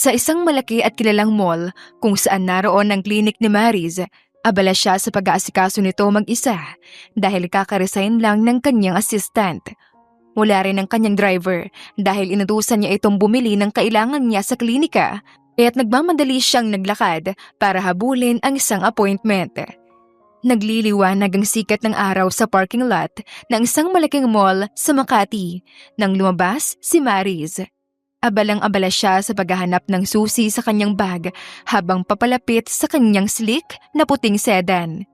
Sa isang malaki at kilalang mall kung saan naroon ang klinik ni Mariz, abala siya sa pag-aasikaso nito mag-isa dahil kakaresign lang ng kanyang assistant. Wala rin ang kanyang driver dahil inutusan niya itong bumili ng kailangan niya sa klinika kaya't nagmamadali siyang naglakad para habulin ang isang appointment. Nagliliwanag ang sikat ng araw sa parking lot ng isang malaking mall sa Makati nang lumabas si Mariz. Abalang-abala siya sa paghahanap ng susi sa kanyang bag habang papalapit sa kanyang slick na puting sedan.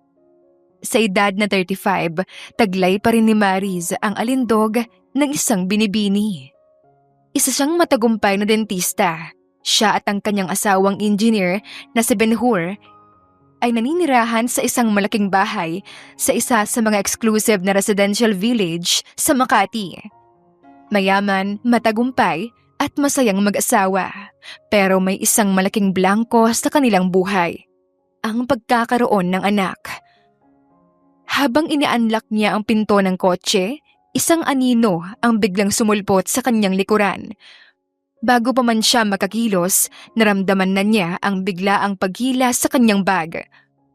Sa edad na 35, taglay pa rin ni Mariz ang alindog ng isang binibini. Isa siyang matagumpay na dentista. Siya at ang kanyang asawang engineer na si Ben-Hur ay naninirahan sa isang malaking bahay sa isa sa mga exclusive na residential village sa Makati. Mayaman, matagumpay at masayang mag-asawa, pero may isang malaking blanko sa kanilang buhay, ang pagkakaroon ng anak. Habang inianlak niya ang pinto ng kotse, isang anino ang biglang sumulpot sa kanyang likuran. Bago pa man siya makakilos, naramdaman na niya ang biglaang paghila sa kanyang bag.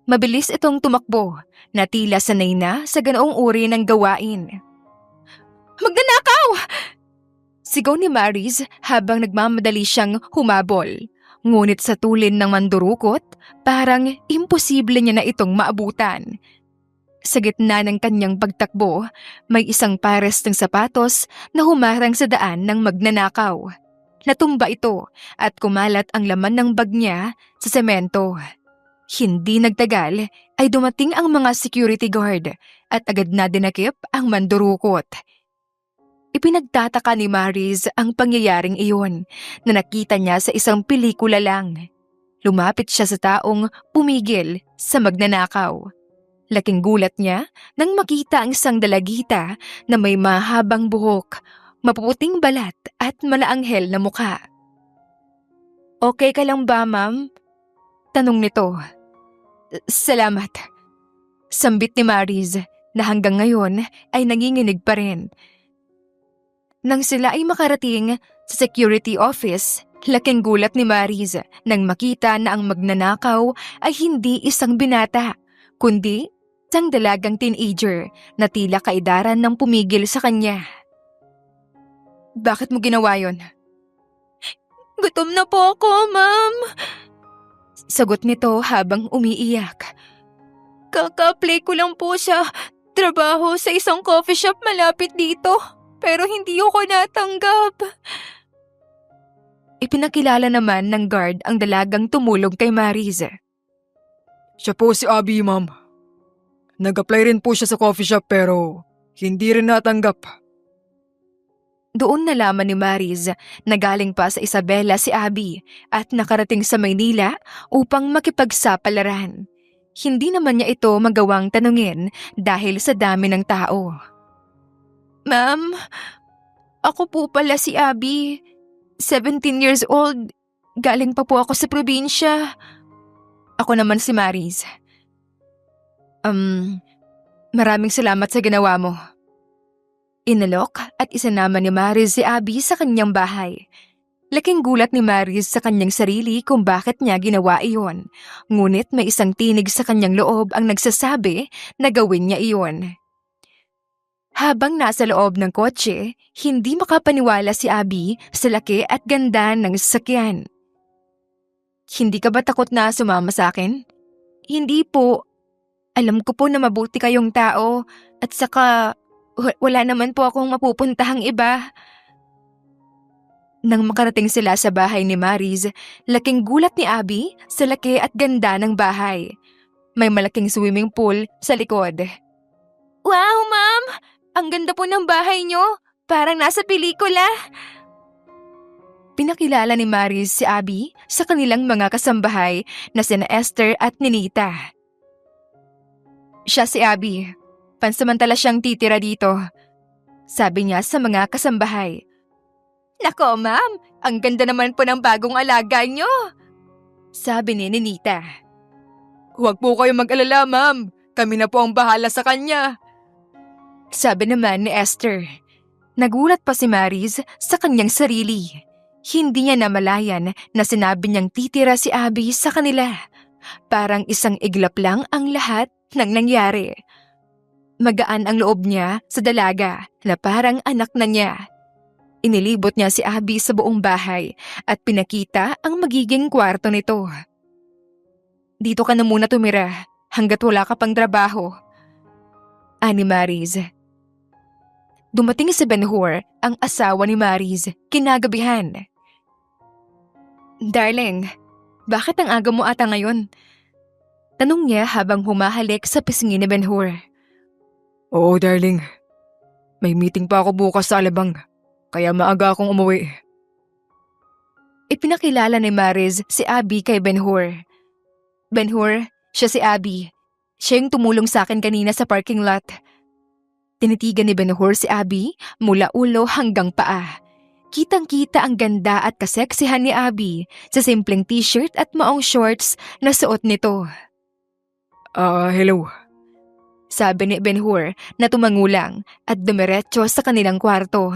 Mabilis itong tumakbo, na tila sanay na sa ganoong uri ng gawain. "Magnanakaw!" Sigaw ni Mariz habang nagmamadali siyang humabol. Ngunit sa tulin ng mandurukot, parang imposible niya na itong maabutan. Sa gitna ng kanyang pagtakbo, may isang pares ng sapatos na humarang sa daan ng magnanakaw. Natumba ito at kumalat ang laman ng bag niya sa semento. Hindi nagtagal ay dumating ang mga security guard at agad na dinakip ang mandurukot. Ipinagtataka ni Mariz ang pangyayaring iyon na nakita niya sa isang pelikula lang. Lumapit siya sa taong pumigil sa magnanakaw. Laking gulat niya nang makita ang isang dalagita na may mahabang buhok, mapuputing balat at malaanghel na mukha. "Okay ka lang ba, ma'am?" tanong nito. "Salamat." Sambit ni Mariz na hanggang ngayon ay nanginginig pa rin. Nang sila ay makarating sa security office, laking gulat ni Mariz nang makita na ang magnanakaw ay hindi isang binata, kundi isang dalagang teenager na tila kaedaran ng pumigil sa kanya. "Bakit mo ginawa yon?" "Gutom na po ako, ma'am," sagot nito habang umiiyak. "Kaka-apply ko lang po sa trabaho sa isang coffee shop malapit dito. Pero hindi ako natanggap." Ipinakilala naman ng guard ang dalagang tumulong kay Mariz. "Siya po si Abby, ma'am. Nag-apply rin po siya sa coffee shop pero hindi rin natanggap." Doon nalaman ni Mariz na galing pa sa Isabela si Abby at nakarating sa Maynila upang makipagsapalaran. Hindi naman niya ito magawang tanungin dahil sa dami ng tao. "Ma'am, ako po pala si Abby. 17 years old. Galing pa po ako sa probinsya." Ako naman si Mariz. Maraming salamat sa ginawa mo." Inalok at isinama ni Mariz si Abby sa kanyang bahay. Laking gulat ni Mariz sa kanyang sarili kung bakit niya ginawa iyon. Ngunit may isang tinig sa kanyang loob ang nagsasabi na gawin niya iyon. Habang nasa loob ng kotse, hindi makapaniwala si Abby sa laki at ganda ng sasakyan. "Hindi ka ba takot na sumama sa akin?" "Hindi po. Alam ko po na mabuti kayong tao at saka wala naman po akong mapupuntahang iba." Nang makarating sila sa bahay ni Mariz, laking gulat ni Abby sa laki at ganda ng bahay. May malaking swimming pool sa likod. "Wow, ma'am! Ang ganda po ng bahay niyo. Parang nasa pelikula." Pinakilala ni Mariz si Abby sa kanilang mga kasambahay na sina Esther at Ninita. "Siya si Abby. Pansamantala siyang titira dito," sabi niya sa mga kasambahay. "Nako, ma'am! Ang ganda naman po ng bagong alaga niyo," sabi ni Ninita. "Huwag po kayo mag-alala, ma'am. Kami na po ang bahala sa kanya," sabi naman ni Esther. Nagulat pa si Mariz sa kanyang sarili. Hindi niya namalayan na sinabi niyang titira si Abby sa kanila. Parang isang iglap lang ang lahat ng nangyari. Magaan ang loob niya sa dalaga na parang anak na niya. Inilibot niya si Abby sa buong bahay at pinakita ang magiging kwarto nito. Dito ka na muna tumira hanggat wala ka pang trabaho, ani Mariz. Dumating si Ben-Hur, ang asawa ni Mariz, kinagabihan. Darling, bakit ang aga mo ata ngayon? Tanong niya habang humahalik sa pisngi ni Ben-Hur. Oo, darling. May meeting pa ako bukas sa Alabang, kaya maaga akong umuwi. Ipinakilala ni Mariz si Abby kay Ben-Hur. Ben-Hur, siya si Abby. Siya yung tumulong sa akin kanina sa parking lot. Tinitigan ni Ben-Hur si Abby mula ulo hanggang paa. Kitang-kita ang ganda at kaseksihan ni Abby sa simpleng t-shirt at maong shorts na suot nito. Hello. Sabi ni Ben-Hur na tumangulang at dumiretso sa kanilang kwarto.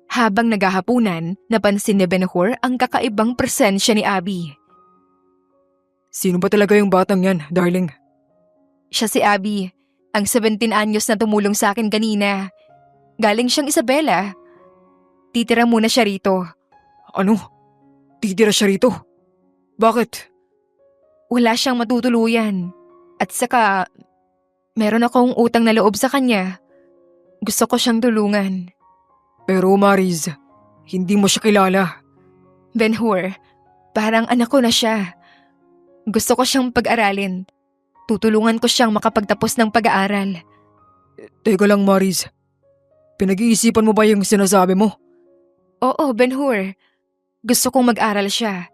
Habang naghahapunan, napansin ni Ben-Hur ang kakaibang presensya ni Abby. Sino ba talaga yung batang yan, darling? Siya si Abby, ang 17 anyos na tumulong sa akin kanina. Galing siyang Isabela. Titira muna siya rito. Ano? Titira siya rito? Bakit? Wala siyang matutuluyan. At saka, meron akong utang na loob sa kanya. Gusto ko siyang tulungan. Pero Mariz, hindi mo siya kilala. Ben-Hur, parang anak ko na siya. Gusto ko siyang pag-aralin. Tutulungan ko siyang makapagtapos ng pag-aaral. Teka lang, Mariz. Pinag-iisipan mo ba yung sinasabi mo? Oo, Ben-Hur. Gusto kong mag-aral siya.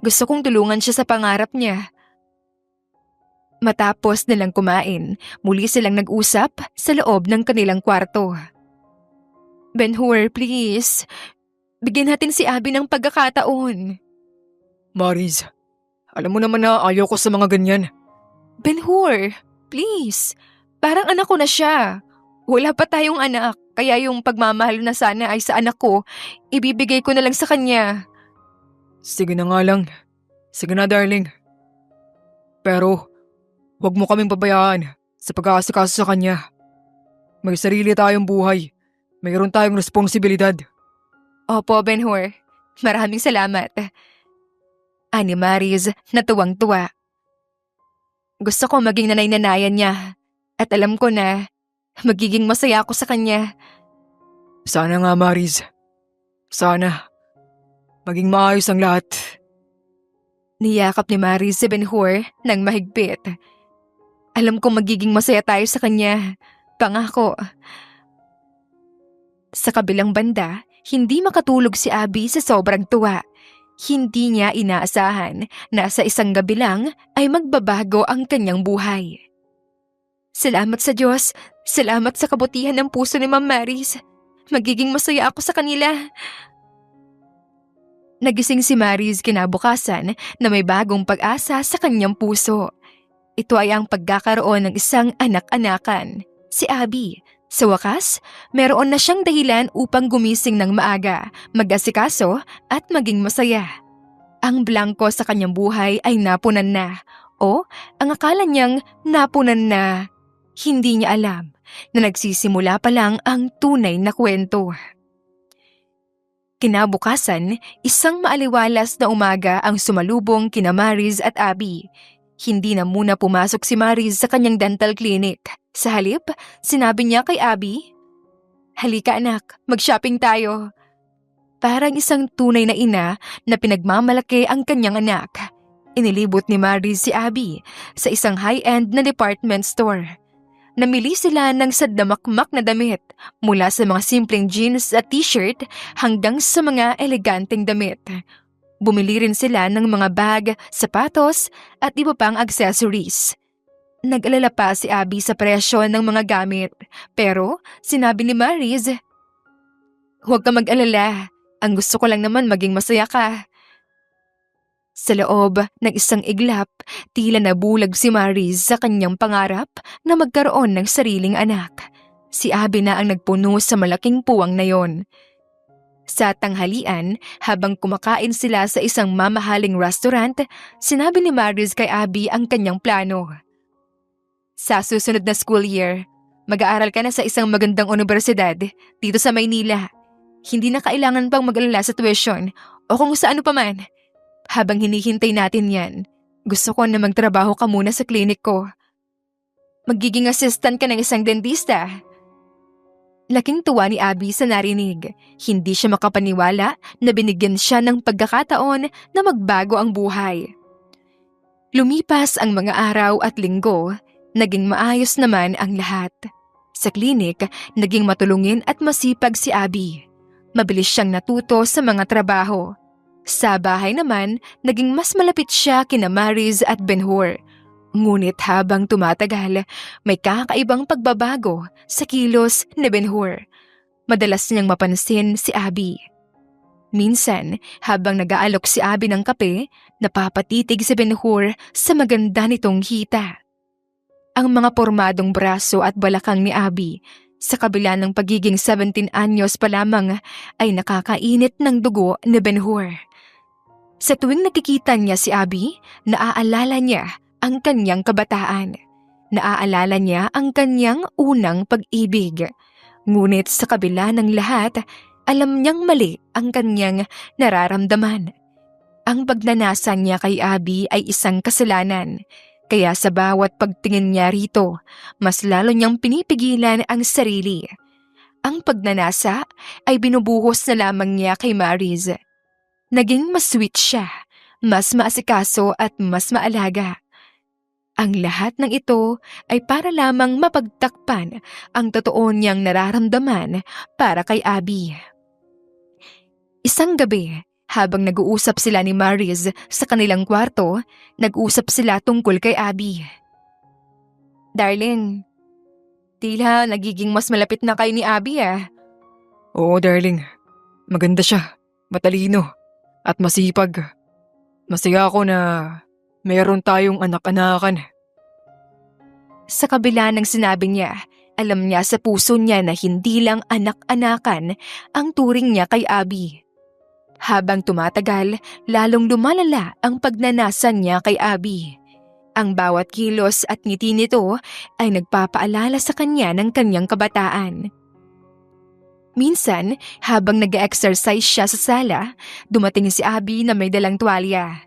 Gusto kong tulungan siya sa pangarap niya. Matapos nilang kumain, muli silang nag-usap sa loob ng kanilang kwarto. Ben-Hur, please. Bigyan natin si Abby ng pagkakataon. Mariz, alam mo naman na ayaw ko sa mga ganyan. Ben-Hur, please. Parang anak ko na siya. Wala pa tayong anak, kaya yung pagmamahal na sana ay sa anak ko, ibibigay ko na lang sa kanya. Sige na nga lang. Sige na, darling. Pero, huwag mo kaming pabayaan sa pag-aasikaso sa kanya. May sarili tayong buhay. Mayroon tayong responsibilidad. Opo, Ben-Hur. Maraming salamat. Ani Mariz na tuwang-tuwa. Gusto ko maging nanay-nanayan niya at alam ko na magiging masaya ako sa kanya. Sana nga, Mariz. Sana. Maging maayos ang lahat. Niyakap ni Mariz si Ben-Hur ng mahigpit. Alam ko magiging masaya tayo sa kanya. Pangako. Sa kabilang banda, hindi makatulog si Abby sa sobrang tuwa. Hindi niya inaasahan na sa isang gabi lang ay magbabago ang kanyang buhay. Salamat sa Diyos. Salamat sa kabutihan ng puso ni Ma'am Mariz. Magiging masaya ako sa kanila. Nagising si Mariz kinabukasan na may bagong pag-asa sa kanyang puso. Ito ay ang pagkakaroon ng isang anak-anakan, si Abby. Sa wakas, meron na siyang dahilan upang gumising ng maaga, mag-asikaso at maging masaya. Ang blanko sa kanyang buhay ay napunan na, o ang akala niyang napunan na. Hindi niya alam na nagsisimula pa lang ang tunay na kwento. Kinabukasan, isang maaliwalas na umaga ang sumalubong kina Mariz at Abby. Hindi na muna pumasok si Mariz sa kanyang dental clinic. Sa halip, sinabi niya kay Abby, "Halika anak, mag-shopping tayo." Parang isang tunay na ina na pinagmamalaki ang kanyang anak. Inilibot ni Mariz si Abby sa isang high-end na department store. Namili sila ng sadamakmak na damit mula sa mga simpleng jeans at t-shirt hanggang sa mga eleganteng damit. Bumili rin sila ng mga bag, sapatos at iba pang accessories. Nag-alala pa si Abby sa presyo ng mga gamit, pero sinabi ni Mariz, "Huwag ka mag-alala, ang gusto ko lang naman maging masaya ka." Sa loob ng isang iglap, tila nabulag si Mariz sa kanyang pangarap na magkaroon ng sariling anak. Si Abby na ang nagpuno sa malaking puwang na yon. Sa tanghalian, habang kumakain sila sa isang mamahaling restaurant, sinabi ni Maris kay Abby ang kanyang plano. Sa susunod na school year, mag-aaral ka na sa isang magandang universidad dito sa Maynila. Hindi na kailangan pang mag-alala sa tuition o kung sa ano paman. Habang hinihintay natin yan, gusto ko na magtrabaho ka muna sa klinik ko. Magiging assistant ka ng isang dentista. Laking tuwa ni Abby sa narinig. Hindi siya makapaniwala na binigyan siya ng pagkakataon na magbago ang buhay. Lumipas ang mga araw at linggo, naging maayos naman ang lahat. Sa klinik, naging matulungin at masipag si Abby. Mabilis siyang natuto sa mga trabaho. Sa bahay naman, naging mas malapit siya kina Maris at Ben-Hur. Ngunit habang tumatagal, may kakaibang pagbabago sa kilos ni Ben-Hur. Madalas niyang mapansin si Abby. Minsan, habang nag-aalok si Abby ng kape, napapatitig si Ben-Hur sa maganda nitong hita. Ang mga pormadong braso at balakang ni Abby, sa kabila ng pagiging 17 anyos pa lamang, ay nakakainit ng dugo ni Ben-Hur. Sa tuwing nakikita niya si Abby, naaalala niya ang kanyang kabataan. Naaalala niya ang kanyang unang pag-ibig. Ngunit sa kabila ng lahat, alam niyang mali ang kanyang nararamdaman. Ang pagnanasa niya kay Abby ay isang kasalanan. Kaya sa bawat pagtingin niya rito, mas lalo niyang pinipigilan ang sarili. Ang pagnanasa ay binubuhos na lamang niya kay Maris. Naging mas sweet siya, mas maasikaso at mas maalaga. Ang lahat ng ito ay para lamang mapagtakpan ang totoo niyang nararamdaman para kay Abby. Isang gabi, habang nag-uusap sila ni Maris sa kanilang kwarto, nag-usap sila tungkol kay Abby. Darling, tila nagiging mas malapit na kayo ni Abby ah. Oo, darling. Maganda siya, matalino, at masipag. Masaya ako na mayroon tayong anak-anakan. Sa kabila ng sinabi niya, alam niya sa puso niya na hindi lang anak-anakan ang turing niya kay Abby. Habang tumatagal, lalong lumalala ang pagnanasa niya kay Abby. Ang bawat kilos at ngiti nito ay nagpapaalala sa kanya ng kanyang kabataan. Minsan, habang nag-exercise siya sa sala, dumating si Abby na may dalang tuwalya.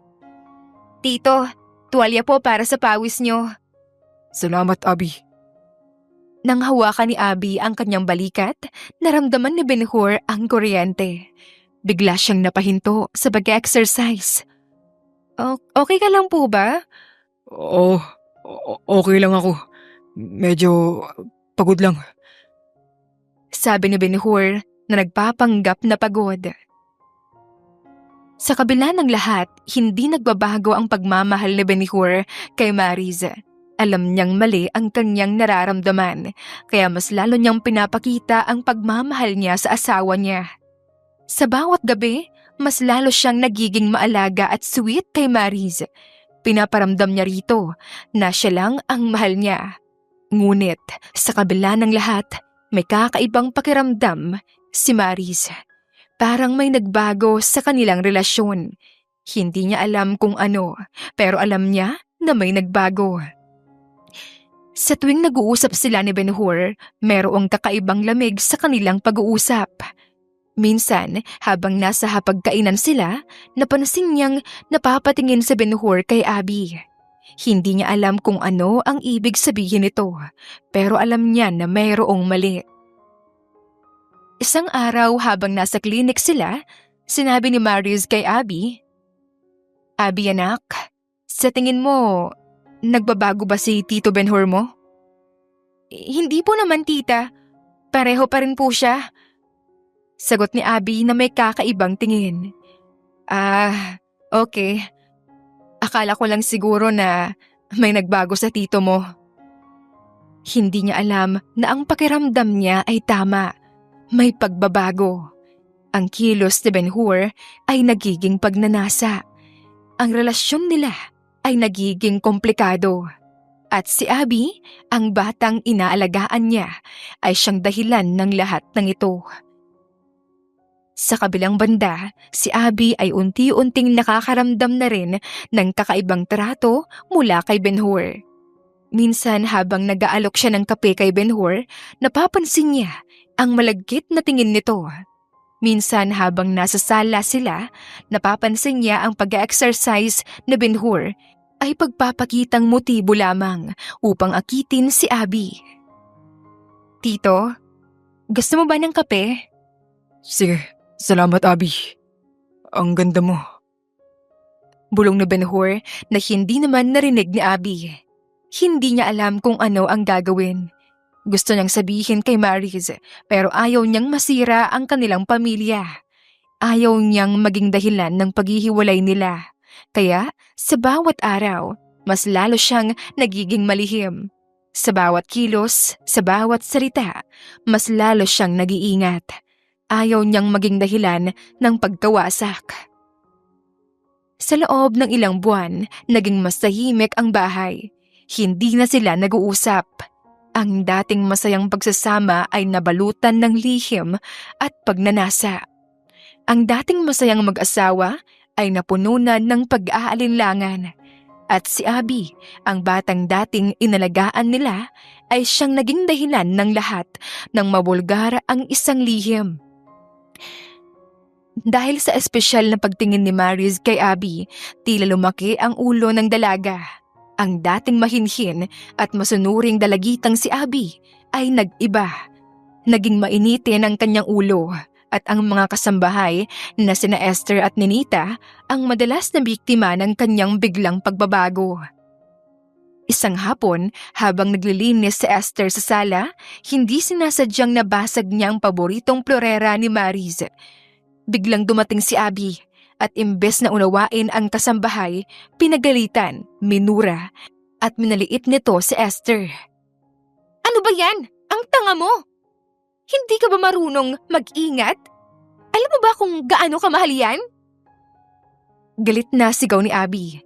Tito, tuwalya po para sa pawis niyo. Salamat, Abby. Nang hawakan ni Abby ang kanyang balikat, naramdaman ni Ben-Hur ang kuryente. Bigla siyang napahinto sa pag-exercise. Okay ka lang po ba? Oo, okay lang ako. Medyo pagod lang. Sabi ni Ben-Hur na nagpapanggap na pagod. Sa kabila ng lahat, hindi nagbabago ang pagmamahal ni Ben-Hur kay Maris. Alam niyang mali ang kanyang nararamdaman, kaya mas lalo niyang pinapakita ang pagmamahal niya sa asawa niya. Sa bawat gabi, mas lalo siyang nagiging maalaga at sweet kay Maris. Pinaparamdam niya rito na siya lang ang mahal niya. Ngunit sa kabila ng lahat, may kakaibang pakiramdam si Maris. Parang may nagbago sa kanilang relasyon. Hindi niya alam kung ano, pero alam niya na may nagbago. Sa tuwing nag-uusap sila ni Ben-Hur, mayroong kakaibang lamig sa kanilang pag-uusap. Minsan, habang nasa hapagkainan sila, napansin niyang napapatingin si Ben-Hur kay Abby. Hindi niya alam kung ano ang ibig sabihin nito, pero alam niya na mayroong mali. Isang araw habang nasa klinik sila, sinabi ni Maris kay Abby, Abby anak, sa tingin mo, nagbabago ba si Tito Ben-Hur mo? Hindi po naman tita, pareho pa rin po siya. Sagot ni Abby na may kakaibang tingin. Okay. Akala ko lang siguro na may nagbago sa tito mo. Hindi niya alam na ang pakiramdam niya ay tama. May pagbabago. Ang kilos ni Ben-Hur ay nagiging pagnanasa. Ang relasyon nila ay nagiging komplikado. At si Abby, ang batang inaalagaan niya, ay siyang dahilan ng lahat ng ito. Sa kabilang banda, si Abby ay unti-unting nakakaramdam na rin ng kakaibang trato mula kay Ben-Hur. Minsan habang nag-aalok siya ng kape kay Ben-Hur, napapansin niya ang malagkit na tingin nito. Minsan habang nasa sala sila, napapansin niya ang pag-exercise na Ben-Hur ay pagpapakitang motibo lamang upang akitin si Abby. Tito, gusto mo ba ng kape? Sige, salamat Abby. Ang ganda mo. Bulong ni Ben-Hur na hindi naman narinig ni Abby. Hindi niya alam kung ano ang gagawin. Gusto niyang sabihin kay Maris pero ayaw niyang masira ang kanilang pamilya. Ayaw niyang maging dahilan ng paghihiwalay nila. Kaya sa bawat araw, mas lalo siyang nagiging malihim. Sa bawat kilos, sa bawat salita, mas lalo siyang nag-iingat. Ayaw niyang maging dahilan ng pagkawasak. Sa loob ng ilang buwan, naging mas tahimik ang bahay. Hindi na sila nag-uusap. Ang dating masayang pagsasama ay nabalutan ng lihim at pagnanasa. Ang dating masayang mag-asawa ay napununan ng pag-aalinlangan. At si Abby, ang batang dating inalagaan nila, ay siyang naging dahilan ng lahat ng mabulgar ang isang lihim. Dahil sa espesyal na pagtingin ni Maris kay Abby, tila lumaki ang ulo ng dalaga. Ang dating mahinhin at masunuring dalagitang si Abby ay nag-iba. Naging mainitin ang kanyang ulo at ang mga kasambahay na sina Esther at Ninita ang madalas na biktima ng kanyang biglang pagbabago. Isang hapon, habang naglilinis si Esther sa sala, hindi sinasadyang nabasag niya ang paboritong florera ni Maris. Biglang dumating si Abby. At imbes na unawain ang kasambahay, pinagalitan, minura, at minaliit nito si Esther. Ano ba yan? Ang tanga mo! Hindi ka ba marunong mag-ingat? Alam mo ba kung gaano kamahal yan? Galit na sigaw ni Abby.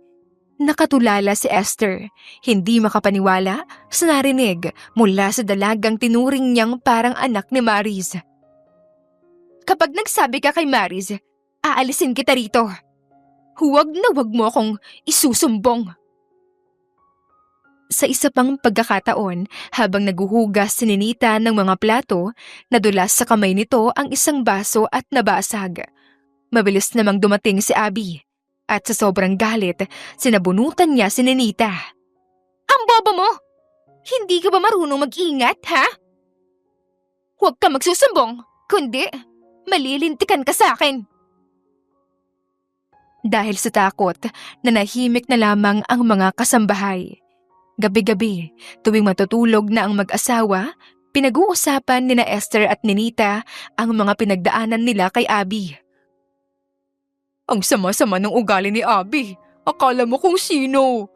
Nakatulala si Esther, hindi makapaniwala sa narinig mula sa dalagang tinuring niyang parang anak ni Maris. Kapag nagsabi ka kay Maris, aalisin kita rito. Huwag na huwag mo akong isusumbong. Sa isa pang pagkakataon, habang naguhugas si Ninita ng mga plato, nadulas sa kamay nito ang isang baso at nabasag. Mabilis namang dumating si Abby. At sa sobrang galit, sinabunutan niya si Ninita. Ang bobo mo! Hindi ka ba marunong mag-ingat, ha? Huwag ka magsusumbong, kundi malilintikan ka sa akin. Dahil sa takot, nanahimik na lamang ang mga kasambahay. Gabi-gabi, tuwing matutulog na ang mag-asawa, pinag-uusapan nina Esther at Ninita ang mga pinagdaanan nila kay Abby. Ang sama-sama ng ugali ni Abby. Akala mo kung sino.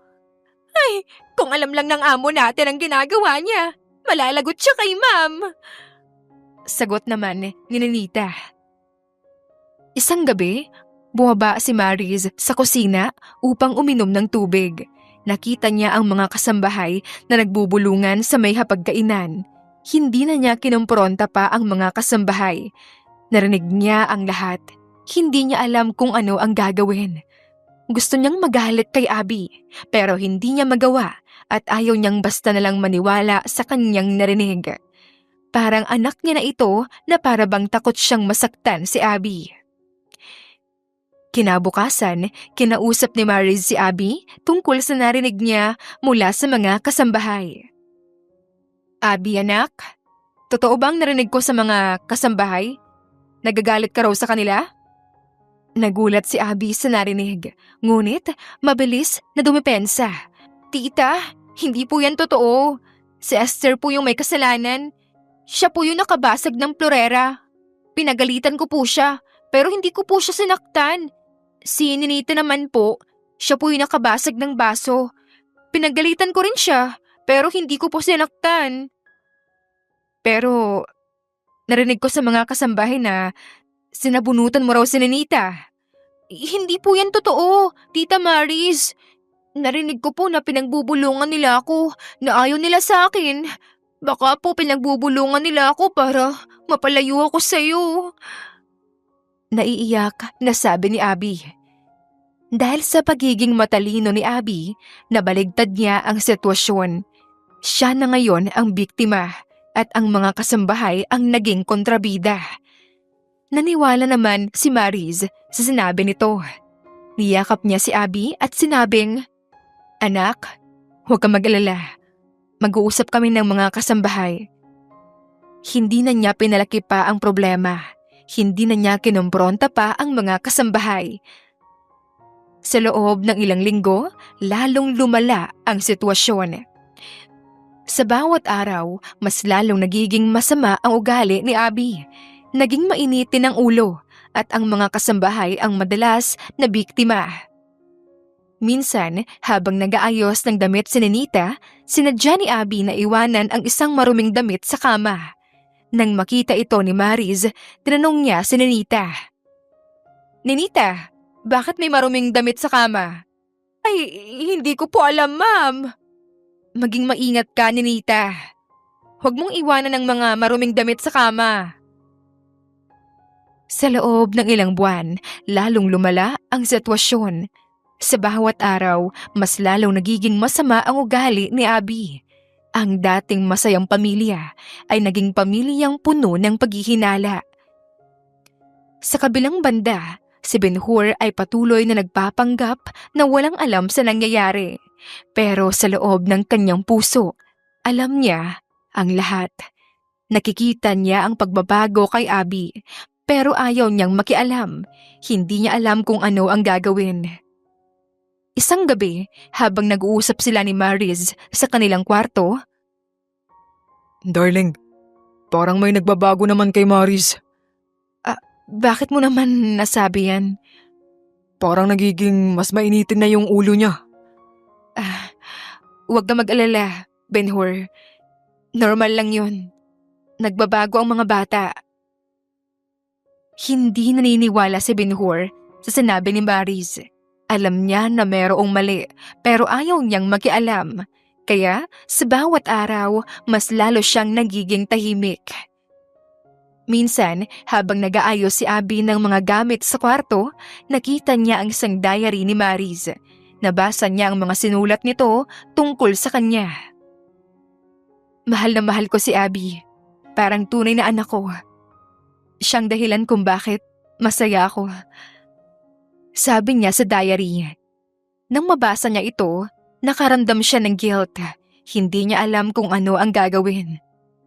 Ay, kung alam lang ng amo natin ang ginagawa niya, malalagot siya kay ma'am. Sagot naman ni Ninita. Isang gabi, bumaba si Maris sa kusina upang uminom ng tubig. Nakita niya ang mga kasambahay na nagbubulungan sa may hapagkainan. Hindi na niya kinumpronta pa ang mga kasambahay. Narinig niya ang lahat. Hindi niya alam kung ano ang gagawin. Gusto niyang magalit kay Abby, pero hindi niya magawa at ayaw niyang basta nalang maniwala sa kanyang narinig. Parang anak niya na ito na para bang takot siyang masaktan si Abby. Kinabukasan, kinausap ni Maris si Abby tungkol sa narinig niya mula sa mga kasambahay. Abby anak, totoo bang narinig ko sa mga kasambahay? Nagagalit ka raw sa kanila? Nagulat si Abby sa narinig, ngunit mabilis na dumipensa. Tita, hindi po yan totoo. Si Esther po yung may kasalanan. Siya po yung nakabasag ng florera. Pinagalitan ko po siya, pero hindi ko po siya sinaktan. Si Ninita naman po, siya po yung nakabasag ng baso. Pinagalitan ko rin siya, pero hindi ko po sinaktan. Pero narinig ko sa mga kasambahay na sinabunutan mo raw si Ninita. Hindi po yan totoo, Tita Maris. Narinig ko po na pinagbubulungan nila ako, na ayaw nila sa akin. Baka po pinagbubulungan nila ako para mapalayo ako sa'yo. Naiiyak na sabi ni Abby. Dahil sa pagiging matalino ni Abby, nabaligtad niya ang sitwasyon. Siya na ngayon ang biktima at ang mga kasambahay ang naging kontrabida. Naniwala naman si Maris sa sinabi nito. Niyakap niya si Abby at sinabing, "Anak, huwag kang mag-alala. Mag-uusap kami ng mga kasambahay." Hindi na niya pinalaki pa ang problema. Hindi na niya kinompronta pa ang mga kasambahay. Sa loob ng ilang linggo, lalong lumala ang sitwasyon. Sa bawat araw, mas lalong nagiging masama ang ugali ni Abby. Naging mainitin ang ulo at ang mga kasambahay ang madalas na biktima. Minsan, habang nag-aayos ng damit si Ninita, sinadya ni Abby na iwanan ang isang maruming damit sa kama. Nang makita ito ni Maris, tinanong niya si Ninita. "Ninita, bakit may maruming damit sa kama?" "Ay, hindi ko po alam, ma'am." "Maging maingat ka, Ninita. Huwag mong iwanan ang mga maruming damit sa kama." Sa loob ng ilang buwan, lalong lumala ang sitwasyon. Sa bawat araw, mas lalong nagiging masama ang ugali ni Abby. Ang dating masayang pamilya ay naging pamilyang puno ng paghihinala. Sa kabilang banda, si Ben-Hur ay patuloy na nagpapanggap na walang alam sa nangyayari. Pero sa loob ng kanyang puso, alam niya ang lahat. Nakikita niya ang pagbabago kay Abby, pero ayaw niyang makialam. Hindi niya alam kung ano ang gagawin. Isang gabi, habang nag-uusap sila ni Maris sa kanilang kwarto, Darling, parang may nagbabago naman kay Maris. "Bakit mo naman nasabi yan?" Parang nagiging mas mainitin na yung ulo niya. Huwag ka mag-alala, Ben-Hur. Normal lang yun. Nagbabago ang mga bata." Hindi naniniwala si Ben-Hur sa sinabi ni Maris. Alam niya na merong mali, pero ayaw niyang makialam. Kaya sa bawat araw, mas lalo siyang nagiging tahimik. Minsan, habang nag-aayos si Abby ng mga gamit sa kwarto, nakita niya ang isang diary ni Maris. Nabasa niya ang mga sinulat nito tungkol sa kanya. "Mahal na mahal ko si Abby. Parang tunay na anak ko. Siyang dahilan kung bakit masaya ako." Sabi niya sa diary. Nang mabasa niya ito, nakaramdam siya ng guilt. Hindi niya alam kung ano ang gagawin.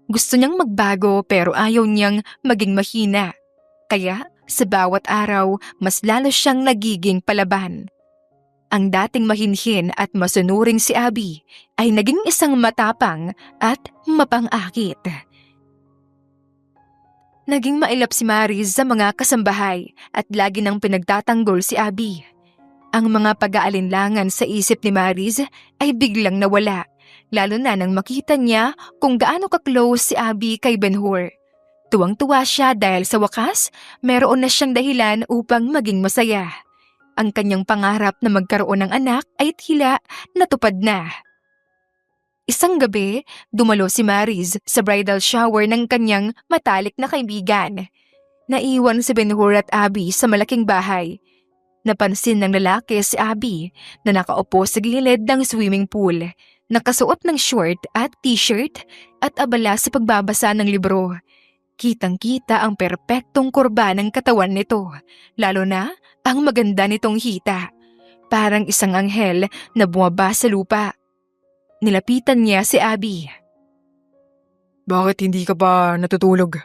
Gusto niyang magbago pero ayaw niyang maging mahina. Kaya sa bawat araw, mas lalo siyang nagiging palaban. Ang dating mahinhin at masunuring si Abby ay naging isang matapang at mapang-akit. Naging mailap si Maris sa mga kasambahay at lagi nang pinagtatanggol si Abby. Ang mga pag-aalinlangan sa isip ni Maris ay biglang nawala, lalo na nang makita niya kung gaano ka-close si Abby kay Ben-Hur. Tuwang-tuwa siya dahil sa wakas, meron na siyang dahilan upang maging masaya. Ang kanyang pangarap na magkaroon ng anak ay tila natupad na. Isang gabi, dumalo si Maris sa bridal shower ng kanyang matalik na kaibigan. Naiwan si Ben-Hur at Abby sa malaking bahay. Napansin ng lalaki si Abby na nakaupo sa gilid ng swimming pool, nakasuot ng short at t-shirt at abala sa pagbabasa ng libro. Kitang-kita ang perpektong kurba ng katawan nito, lalo na ang maganda nitong hita. Parang isang anghel na bumaba sa lupa. Nilapitan niya si Abby. Bakit hindi ka pa natutulog?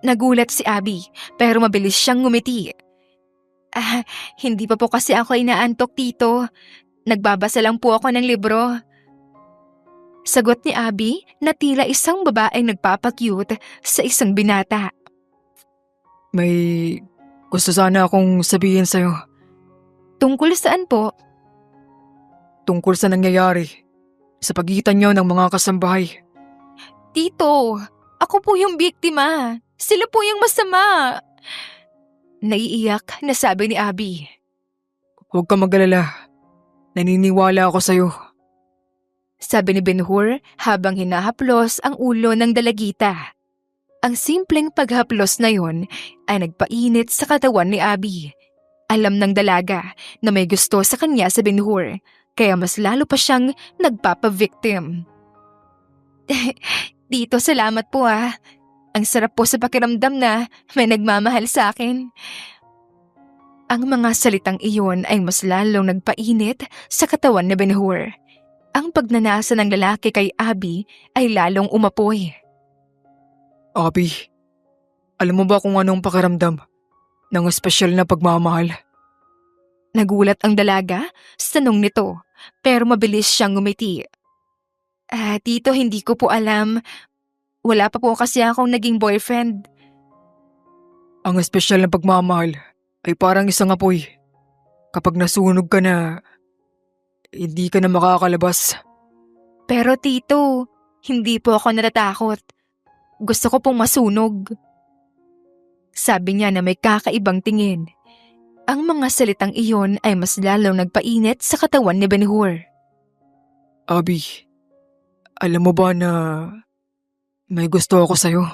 Nagulat si Abby pero mabilis siyang ngumiti. Hindi pa po kasi ako inaantok, tito. Nagbabasa lang po ako ng libro. Sagot ni Abby na tila isang babaeng nagpapakyut sa isang binata. May gusto sana akong sabihin sa'yo. Tungkol saan po? Tungkol sa nangyayari sa pagitan niyo ng mga kasambahay. Tito, ako po yung biktima. Sila po yung masama. Naiiyak na sabi ni Abby. Huwag ka mag-alala. Naniniwala ako sa'yo. Sabi ni Ben-Hur habang hinahaplos ang ulo ng dalagita. Ang simpleng paghaplos na yon ay nagpainit sa katawan ni Abby. Alam ng dalaga na may gusto sa kanya sa Ben-Hur, kaya mas lalo pa siyang nagpapa-victim. Dito, salamat po ah. Ang sarap po sa pakiramdam na may nagmamahal sa akin. Ang mga salitang iyon ay mas lalong nagpainit sa katawan ni Ben-Hur. Ang pagnanasa ng lalaki kay Abby ay lalong umapoy. Abby, alam mo ba kung anong pakiramdam ng espesyal na pagmamahal? Nagulat ang dalaga sa tanong nito, pero mabilis siyang ngumiti. Tito, hindi ko po alam. Wala pa po kasi akong naging boyfriend. Ang espesyal na pagmamahal ay parang isang apoy. Kapag nasunog ka na, hindi ka na makakalabas. Pero tito, hindi po ako natatakot. Gusto ko pong masunog. Sabi niya na may kakaibang tingin. Ang mga salitang iyon ay mas lalong nagpainit sa katawan ni Ben-Hur. Abby, alam mo ba na may gusto ako sa'yo?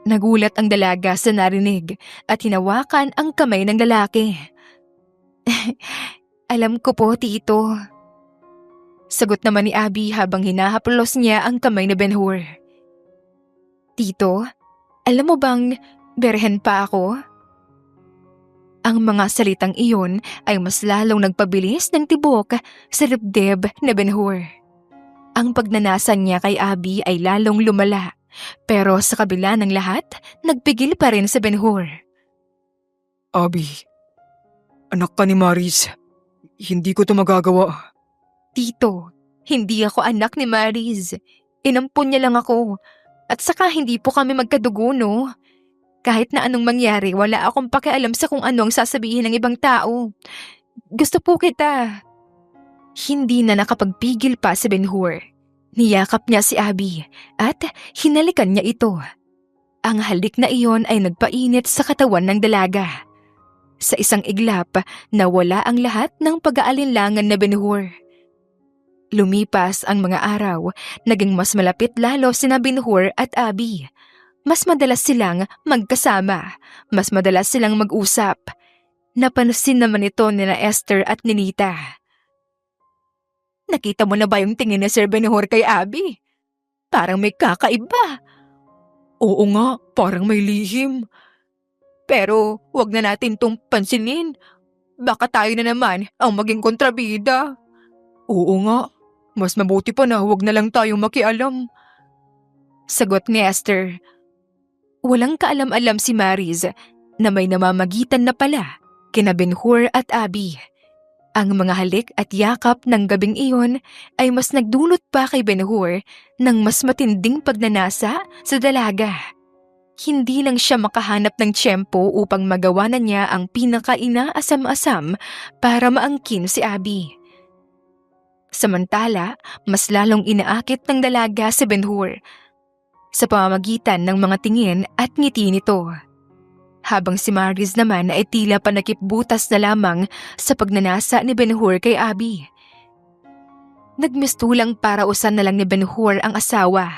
Nagulat ang dalaga sa narinig at hinawakan ang kamay ng lalaki. Alam ko po, tito. Sagot naman ni Abby habang hinahaplos niya ang kamay ni Ben-Hur. Tito, alam mo bang berhen pa ako? Ang mga salitang iyon ay mas lalong nagpabilis ng tibok sa dibdib ni Ben-Hur. Ang pagnanasan niya kay Abby ay lalong lumala, pero sa kabila ng lahat, nagpigil pa rin sa Ben-Hur. Abby, anak ka ni Maris. Hindi ko to magagawa. Tito, hindi ako anak ni Mariz. Inampun niya lang ako. At saka hindi po kami magkadugo, no? Kahit na anong mangyari, wala akong pakialam sa kung ano ang sasabihin ng ibang tao. Gusto po kita. Hindi na nakapagpigil pa si Ben-Hur. Niyakap niya si Abby at hinalikan niya ito. Ang halik na iyon ay nagpainit sa katawan ng dalaga. Sa isang iglap, nawala ang lahat ng pag-aalinlangan na Ben-Hur. Lumipas ang mga araw, naging mas malapit lalo sina Ben-Hur at Abby. Mas madalas silang magkasama, mas madalas silang mag-usap. Napansin naman ito nila Esther at Ninita. Nakita mo na ba yung tingin ni Sir Ben-Hur kay Abby? Parang may kakaiba. Oo nga, parang may lihim. Pero wag na natin tong pansinin. Baka tayo na naman ang maging kontrabida. Oo nga, mas mabuti pa na huwag na lang tayong makialam. Sagot ni Esther. Walang kaalam-alam si Mariz na may namamagitan na pala kina Ben-Hur at Abby. Ang mga halik at yakap ng gabing iyon ay mas nagdulot pa kay Ben-Hur ng mas matinding pagnanasa sa dalaga. Hindi lang siya makahanap ng tiyempo upang magawa na niya ang pinaka-inaasam-asam para maangkin si Abby. Samantala, mas lalong inaakit ng dalaga si Ben-Hur sa pamamagitan ng mga tingin at ngiti nito. Habang si Mariz naman ay tila panakipbutas na lamang sa pagnanasa ni Ben-Hur kay Abby. Nagmistulang parausan na lang ni Ben-Hur ang asawa.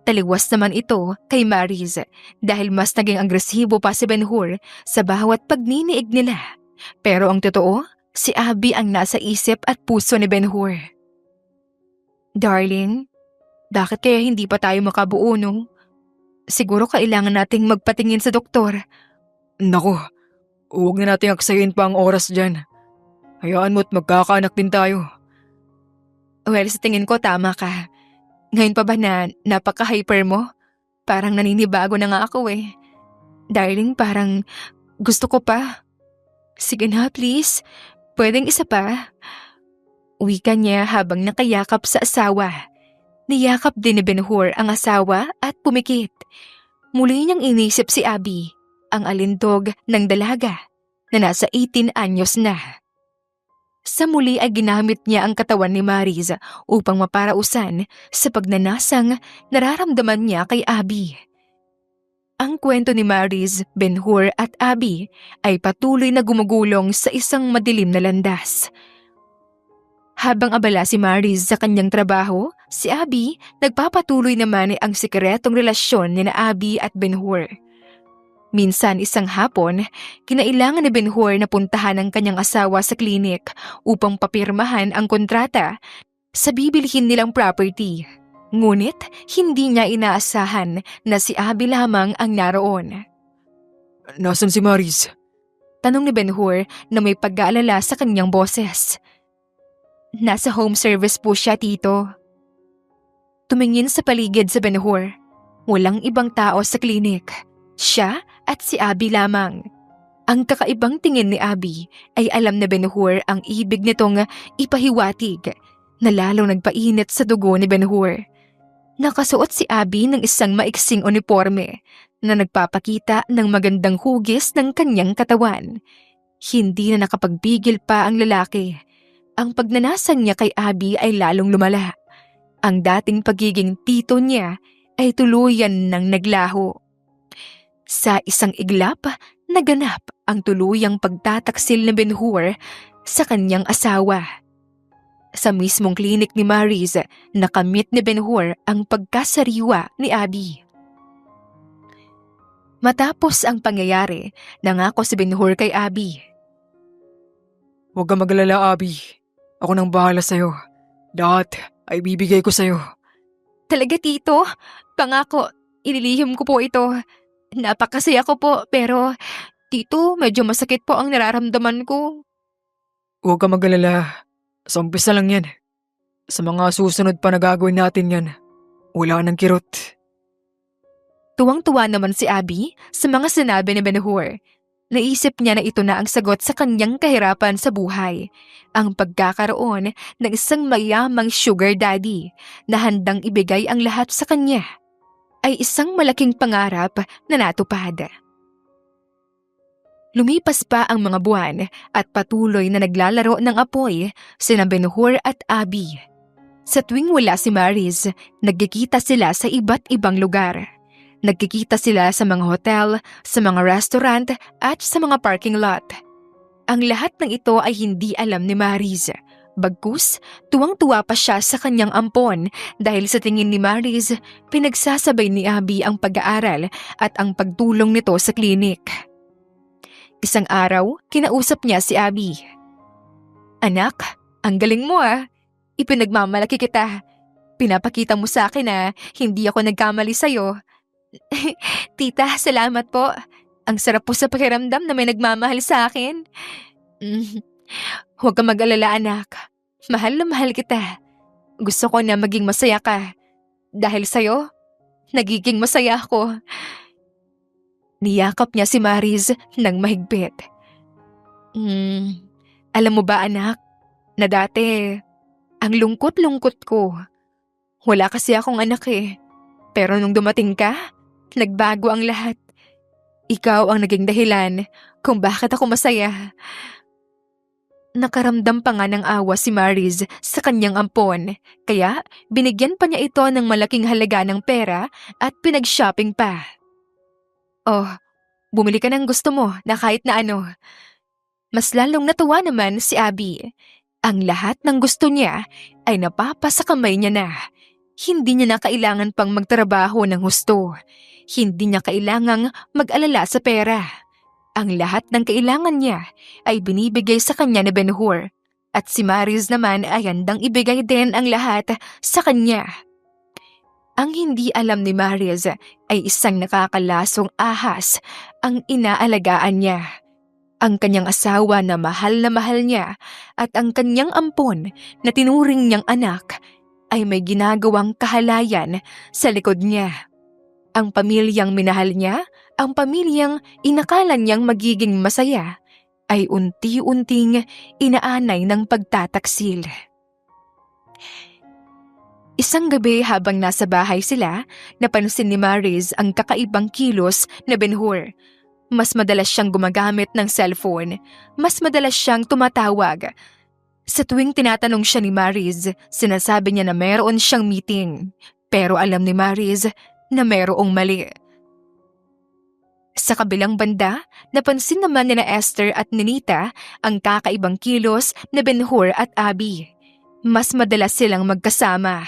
Taliwas naman ito kay Mariz dahil mas naging agresibo pa si Ben-Hur sa bawat pagniniig nila. Pero ang totoo, si Abby ang nasa isip at puso ni Ben-Hur. Darling, bakit kaya hindi pa tayo makabuo, no? Siguro kailangan nating magpatingin sa doktor. Nako, huwag na nating aksayin pa ang oras dyan. Hayaan mo't magkakaanak din tayo. Well, sa tingin ko tama ka. Ngayon pa ba na napaka-hyper mo? Parang naninibago na nga ako eh. Darling, parang gusto ko pa. Sige na, please. Pwedeng isa pa. Wika niya habang nakayakap sa asawa. Niyakap din ni Ben-Hur ang asawa at pumikit. Muli niyang inisip si Abby, ang alindog ng dalaga na nasa 18 anyos na. Sa muli ay ginamit niya ang katawan ni Mariz upang maparausan sa pagnanasang nararamdaman niya kay Abby. Ang kwento ni Mariz, Ben-Hur at Abby ay patuloy na gumugulong sa isang madilim na landas. Habang abala si Maris sa kanyang trabaho, si Abby nagpapatuloy naman ang sikretong relasyon ni na Abby at Ben-Hur. Minsan isang hapon, kinailangan ni Ben-Hur na puntahan ang kanyang asawa sa klinik upang papirmahan ang kontrata sa bibilhin nilang property. Ngunit hindi niya inaasahan na si Abby lamang ang naroon. Nasaan si Maris? Tanong ni Ben-Hur na may pag-aalala sa kanyang boses. Nasa home service po siya, tito. Tumingin sa paligid sa Ben-Hur. Walang ibang tao sa klinik. Siya at si Abby lamang. Ang kakaibang tingin ni Abby ay alam na Ben-Hur ang ibig nitong ipahiwatig na lalong nagpainit sa dugo ni Ben-Hur. Nakasuot si Abby ng isang maiksing uniforme na nagpapakita ng magandang hugis ng kanyang katawan. Hindi na nakapagbigil pa ang lalaki. Ang pagnanasa niya kay Abby ay lalong lumala. Ang dating pagiging tito niya ay tuluyan ng naglaho. Sa isang iglap, naganap ang tuluyang pagtataksil ni Ben-Hur sa kanyang asawa. Sa mismong klinik ni Maris, nakamit ni Ben-Hur ang pagkasariwa ni Abby. Matapos ang pangyayari, nangako si Ben-Hur kay Abby. Huwag kang magalala, Abby. Ako nang bahala sa'yo. Lahat ay bibigay ko sa'yo. Talaga, tito? Pangako, ililihim ko po ito. Napakasaya ko po, pero tito, medyo masakit po ang nararamdaman ko. Huwag kang magalala. Sa umpisa lang yan. Sa mga susunod pa na gagawin natin yan, wala nang kirot. Tuwang-tuwa naman si Abby sa mga sinabi ni Ben-Hur. Naisip niya na ito na ang sagot sa kanyang kahirapan sa buhay. Ang pagkakaroon ng isang mayamang sugar daddy na handang ibigay ang lahat sa kanya ay isang malaking pangarap na natupad. Lumipas pa ang mga buwan at patuloy na naglalaro ng apoy sina Ben-Hur at Abby. Sa tuwing wala si Maris, nagkikita sila sa iba't ibang lugar. Nagkikita sila sa mga hotel, sa mga restaurant at sa mga parking lot. Ang lahat ng ito ay hindi alam ni Maris. Bagkus, tuwang-tuwa pa siya sa kanyang ampon dahil sa tingin ni Maris, pinagsasabay ni Abby ang pag-aaral at ang pagtulong nito sa klinik. Isang araw, kinausap niya si Abby. Anak, ang galing mo ah. Ipinagmamalaki kita. Pinapakita mo sa akin na hindi ako nagkamali sa'yo. Tita, salamat po. Ang sarap po sa pakiramdam na may nagmamahal sa akin. Huwag kang mag-alala, anak. Mahal na mahal kita. Gusto ko na maging masaya ka. Dahil sa'yo, nagiging masaya ako. Niyakap niya si Maris ng mahigpit. Alam mo ba, anak, na dati, ang lungkot-lungkot ko. Wala kasi akong anak eh. Pero nung dumating ka, nagbago ang lahat. Ikaw ang naging dahilan kung bakit ako masaya. Nakaramdam pa nga ng awa si Maris sa kanyang ampon, kaya binigyan pa niya ito ng malaking halaga ng pera at pinag-shopping pa. Oh, bumili ka ng gusto mo na kahit na ano. Mas lalong natuwa naman si Abby. Ang lahat ng gusto niya ay napapasa kamay niya na. Hindi niya na kailangan pang magtrabaho ng husto. Hindi niya kailangang mag-alala sa pera. Ang lahat ng kailangan niya ay binibigay sa kanya ni Ben-Hur. At si Maris naman ay handang ibigay din ang lahat sa kanya. Ang hindi alam ni Maris ay isang nakakalasong ahas ang inaalagaan niya. Ang kanyang asawa na mahal niya at ang kanyang ampon na tinuring niyang anak ay may ginagawang kahalayan sa likod niya. Ang pamilyang minahal niya, ang pamilyang inakala niyang magiging masaya, ay unti-unting inaanay ng pagtataksil. Isang gabi habang nasa bahay sila, napansin ni Maris ang kakaibang kilos na Ben-Hur. Mas madalas siyang gumagamit ng cellphone, mas madalas siyang tumatawag. Sa tuwing tinatanong siya ni Maris, sinasabi niya na meron siyang meeting. Pero alam ni Maris na merong mali. Sa kabilang banda, napansin naman ni Esther at Nita ang kakaibang kilos na Ben-Hur at Abby. Mas madalas silang magkasama.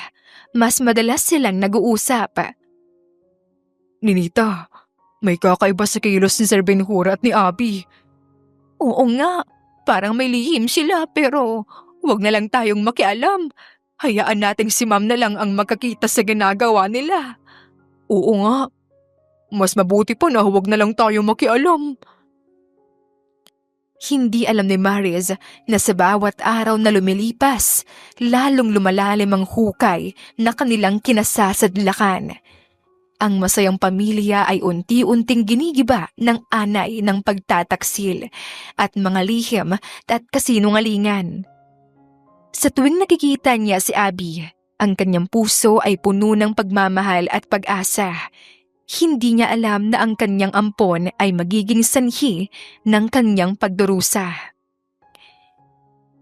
Mas madalas silang nag-uusap. Ninita, may kakaiba sa kilos ni Sir Ben-Hur at ni Abby. Oo nga, parang may lihim sila pero wag na lang tayong makialam. Hayaan nating si ma'am na lang ang magkakita sa ginagawa nila. Oo nga, mas mabuti pa na huwag na lang tayo makialam. Hindi alam ni Mariz na sa bawat araw na lumilipas, lalong lumalalim ang hukay na kanilang kinasasadlakan. Ang masayang pamilya ay unti-unting ginigiba ng anay ng pagtataksil at mga lihim at kasinungalingan. Sa tuwing nakikita niya si Abby, ang kanyang puso ay puno ng pagmamahal at pag-asa. Hindi niya alam na ang kanyang ampon ay magiging sanhi ng kanyang pagdurusa.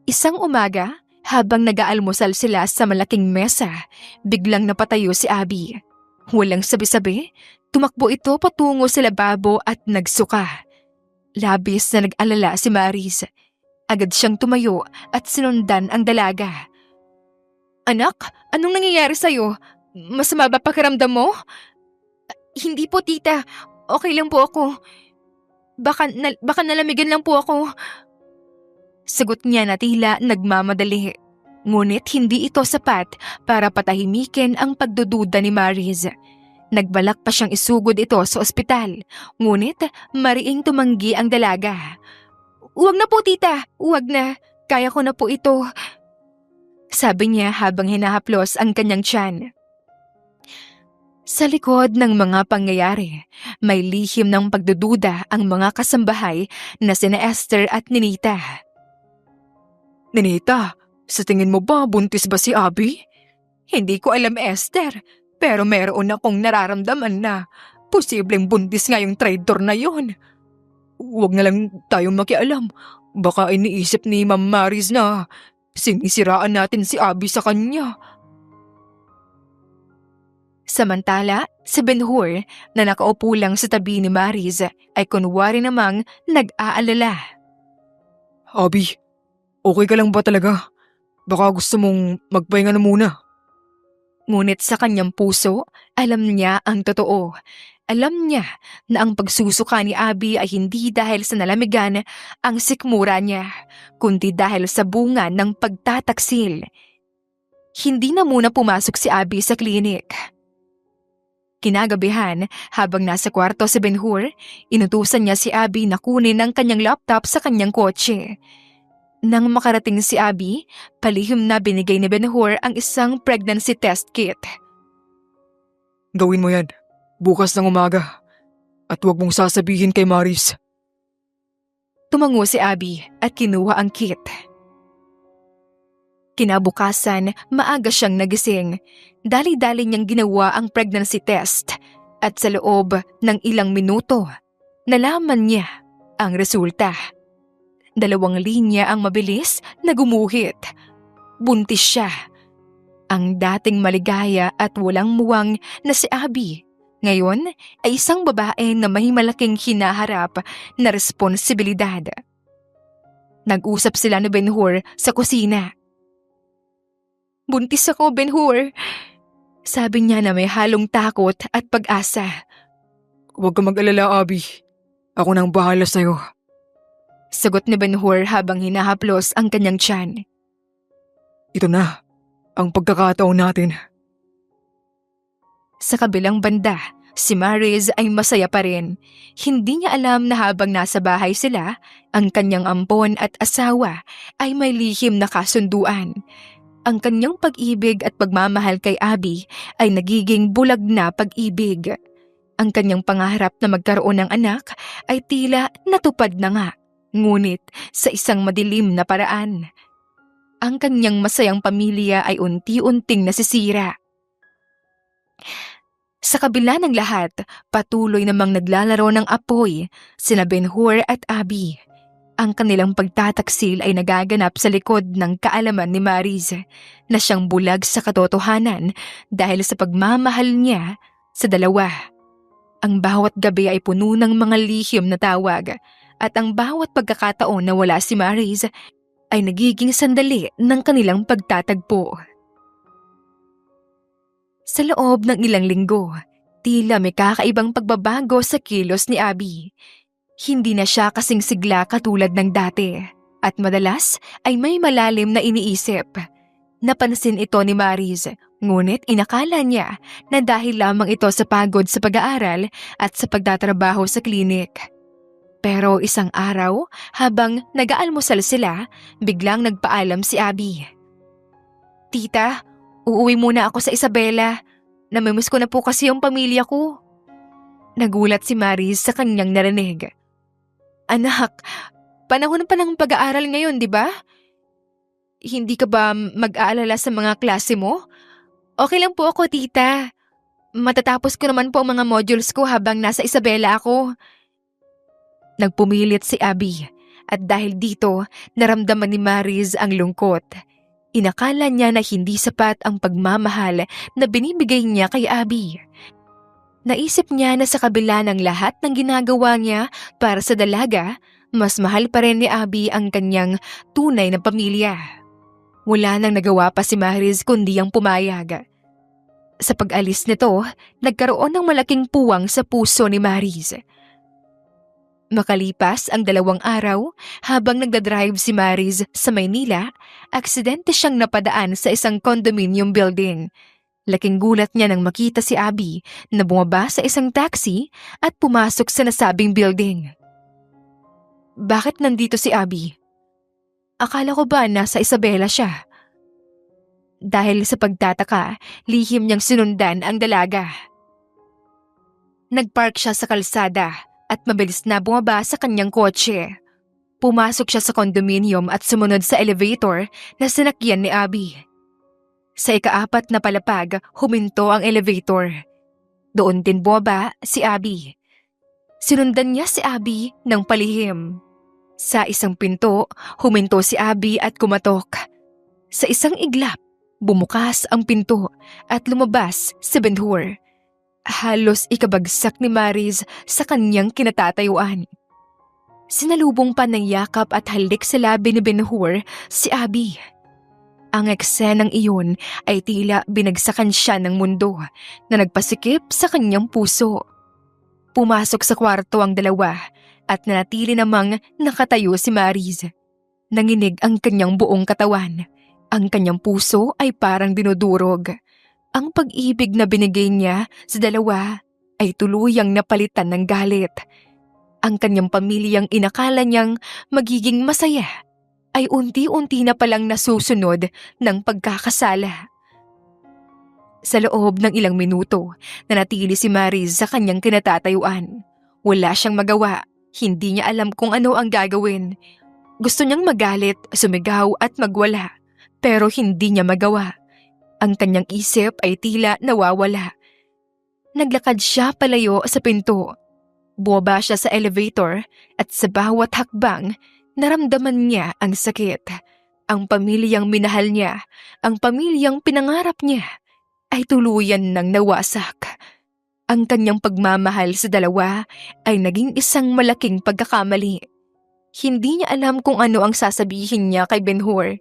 Isang umaga, habang nag-aalmusal sila sa malaking mesa, biglang napatayo si Abby. Walang sabi-sabi, tumakbo ito patungo sa lababo at nagsuka. Labis na nag-alala si Mariz. Agad siyang tumayo at sinundan ang dalaga. "Anak, anong nangyayari sa'yo? Masama ba pakiramdam mo?" "Hindi po, tita. Okay lang po ako. Baka nalamigan lang po ako." Sagot niya na tila nagmamadali. Ngunit hindi ito sapat para patahimikin ang pagdududa ni Mariz. Nagbalak pa siyang isugod ito sa ospital, ngunit mariing tumanggi ang dalaga. "Huwag na po, tita. Huwag na. Kaya ko na po ito," sabi niya habang hinahaplos ang kanyang tiyan. Sa likod ng mga pangyayari, may lihim ng pagdududa ang mga kasambahay na sina Esther at Ninita. Ninita, sa tingin mo ba buntis ba si Abby? "Hindi ko alam, Esther, pero meron akong nararamdaman na posibleng buntis nga yung traitor na yon." Huwag na lang tayong makialam. Baka iniisip ni Ma'am Mariz na sinisiraan natin si Abby sa kanya. Samantala, si Ben-Hur na nakaupo lang sa tabi ni Mariz ay kunwari namang nag-aalala. Abby, okay ka lang ba talaga? Baka gusto mong magpahinga na muna. Ngunit sa kanyang puso, alam niya ang totoo. Alam niya na ang pagsusuka ni Abby ay hindi dahil sa nalamigan ang sikmura niya, kundi dahil sa bunga ng pagtataksil. Hindi na muna pumasok si Abby sa klinik. Kinagabihan, habang nasa kwarto si Ben-Hur, inutusan niya si Abby na kunin ang kanyang laptop sa kanyang kotse. Nang makarating si Abby, palihim na binigay ni Ben-Hur ang isang pregnancy test kit. Gawin mo yan, bukas ng umaga. At huwag mong sasabihin kay Mariz. Tumango si Abby at kinuha ang kit. Kinabukasan, maaga siyang nagising. Dali-dali niyang ginawa ang pregnancy test at sa loob ng ilang minuto, nalaman niya ang resulta. 2 linya ang mabilis na gumuhit. Buntis siya. Ang dating maligaya at walang muwang na si Abby, ngayon ay isang babae na may malaking hinaharap na responsibilidad. Nag-usap sila ni Ben-Hur sa kusina. "Buntis ako, Ben-Hur," sabi niya na may halong takot at pag-asa. Huwag ka mag-alala, Abby. Ako nang bahala sa'yo. Sagot ni Ben-Hur habang hinahaplos ang kanyang tiyan. Ito na, ang pagkakataon natin. Sa kabilang banda, si Mariz ay masaya pa rin. Hindi niya alam na habang nasa bahay sila, ang kanyang ampon at asawa ay may lihim na kasunduan. Ang kanyang pag-ibig at pagmamahal kay Abby ay nagiging bulag na pag-ibig. Ang kanyang pangarap na magkaroon ng anak ay tila natupad na nga, ngunit sa isang madilim na paraan. Ang kanyang masayang pamilya ay unti-unting nasisira. Sa kabila ng lahat, patuloy namang naglalaro ng apoy sina Ben-Hur at Abby. Ang kanilang pagtataksil ay nagaganap sa likod ng kaalaman ni Mariz na siyang bulag sa katotohanan dahil sa pagmamahal niya sa dalawa. Ang bawat gabi ay puno ng mga lihim na tawag at ang bawat pagkakataon na wala si Mariz ay nagiging sandali ng kanilang pagtatagpo. Sa loob ng ilang linggo, tila may kakaibang pagbabago sa kilos ni Abby. Hindi na siya kasing sigla katulad ng dati at madalas ay may malalim na iniisip. Napansin ito ni Mariz, ngunit inakala niya na dahil lamang ito sa pagod sa pag-aaral at sa pagtatrabaho sa klinik. Pero isang araw, habang nag-aalmusal sila, biglang nagpaalam si Abby. "Tita, uuwi muna ako sa Isabela. Namimiss ko na po kasi yung pamilya ko." Nagulat si Mariz sa kanyang narinig. "Anak, panahon pa ng pag-aaral ngayon, di ba? Hindi ka ba mag-aalala sa mga klase mo?" "Okay lang po ako, tita. Matatapos ko naman po ang mga modules ko habang nasa Isabela ako." Nagpumilit si Abby at dahil dito naramdaman ni Mariz ang lungkot. Inakala niya na hindi sapat ang pagmamahal na binibigay niya kay Abby. Naisip niya na sa kabila ng lahat ng ginagawa niya para sa dalaga, mas mahal pa rin ni Abby ang kanyang tunay na pamilya. Wala nang nagawa pa si Mariz kundi ang pumayag. Sa pag-alis nito, nagkaroon ng malaking puwang sa puso ni Mariz. Makalipas ang 2 araw, habang nagdadrive si Mariz sa Maynila, aksidente siyang napadaan sa isang condominium building. Laking gulat niya nang makita si Abby na bumaba sa isang taxi at pumasok sa nasabing building. "Bakit nandito si Abby? Akala ko ba nasa Isabela siya?" Dahil sa pagtataka, lihim niyang sinundan ang dalaga. Nagpark siya sa kalsada at mabilis na bumaba sa kanyang kotse. Pumasok siya sa condominium at sumunod sa elevator na sinakyan ni Abby. Sa ika-4 na palapag, huminto ang elevator. Doon din bumaba si Abby. Sinundan niya si Abby ng palihim. Sa isang pinto, huminto si Abby at kumatok. Sa isang iglap, bumukas ang pinto at lumabas si Ben-Hur. Halos ikabagsak ni Mariz sa kanyang kinatatayuan. Sinalubong pa ng yakap at halik sa labi ni Ben-Hur si Abby. Ang eksenang iyon ay tila binagsakan siya ng mundo na nagpasikip sa kanyang puso. Pumasok sa kwarto ang dalawa at nanatili namang nakatayo si Mariz. Nanginig ang kanyang buong katawan. Ang kanyang puso ay parang dinudurog. Ang pag-ibig na binigay niya sa dalawa ay tuluyang napalitan ng galit. Ang kanyang pamilyang inakala niyang magiging masaya ay unti-unti na palang nasusunod ng pagkakasala. Sa loob ng ilang minuto, nanatili si Mariz sa kanyang kinatatayuan. Wala siyang magawa, hindi niya alam kung ano ang gagawin. Gusto niyang magalit, sumigaw at magwala, pero hindi niya magawa. Ang kanyang isip ay tila nawawala. Naglakad siya palayo sa pinto. Bumaba siya sa elevator at sa bawat hakbang, naramdaman niya ang sakit. Ang pamilyang minahal niya, ang pamilyang pinangarap niya, ay tuluyan ng nawasak. Ang kanyang pagmamahal sa dalawa ay naging isang malaking pagkakamali. Hindi niya alam kung ano ang sasabihin niya kay Ben-Hur.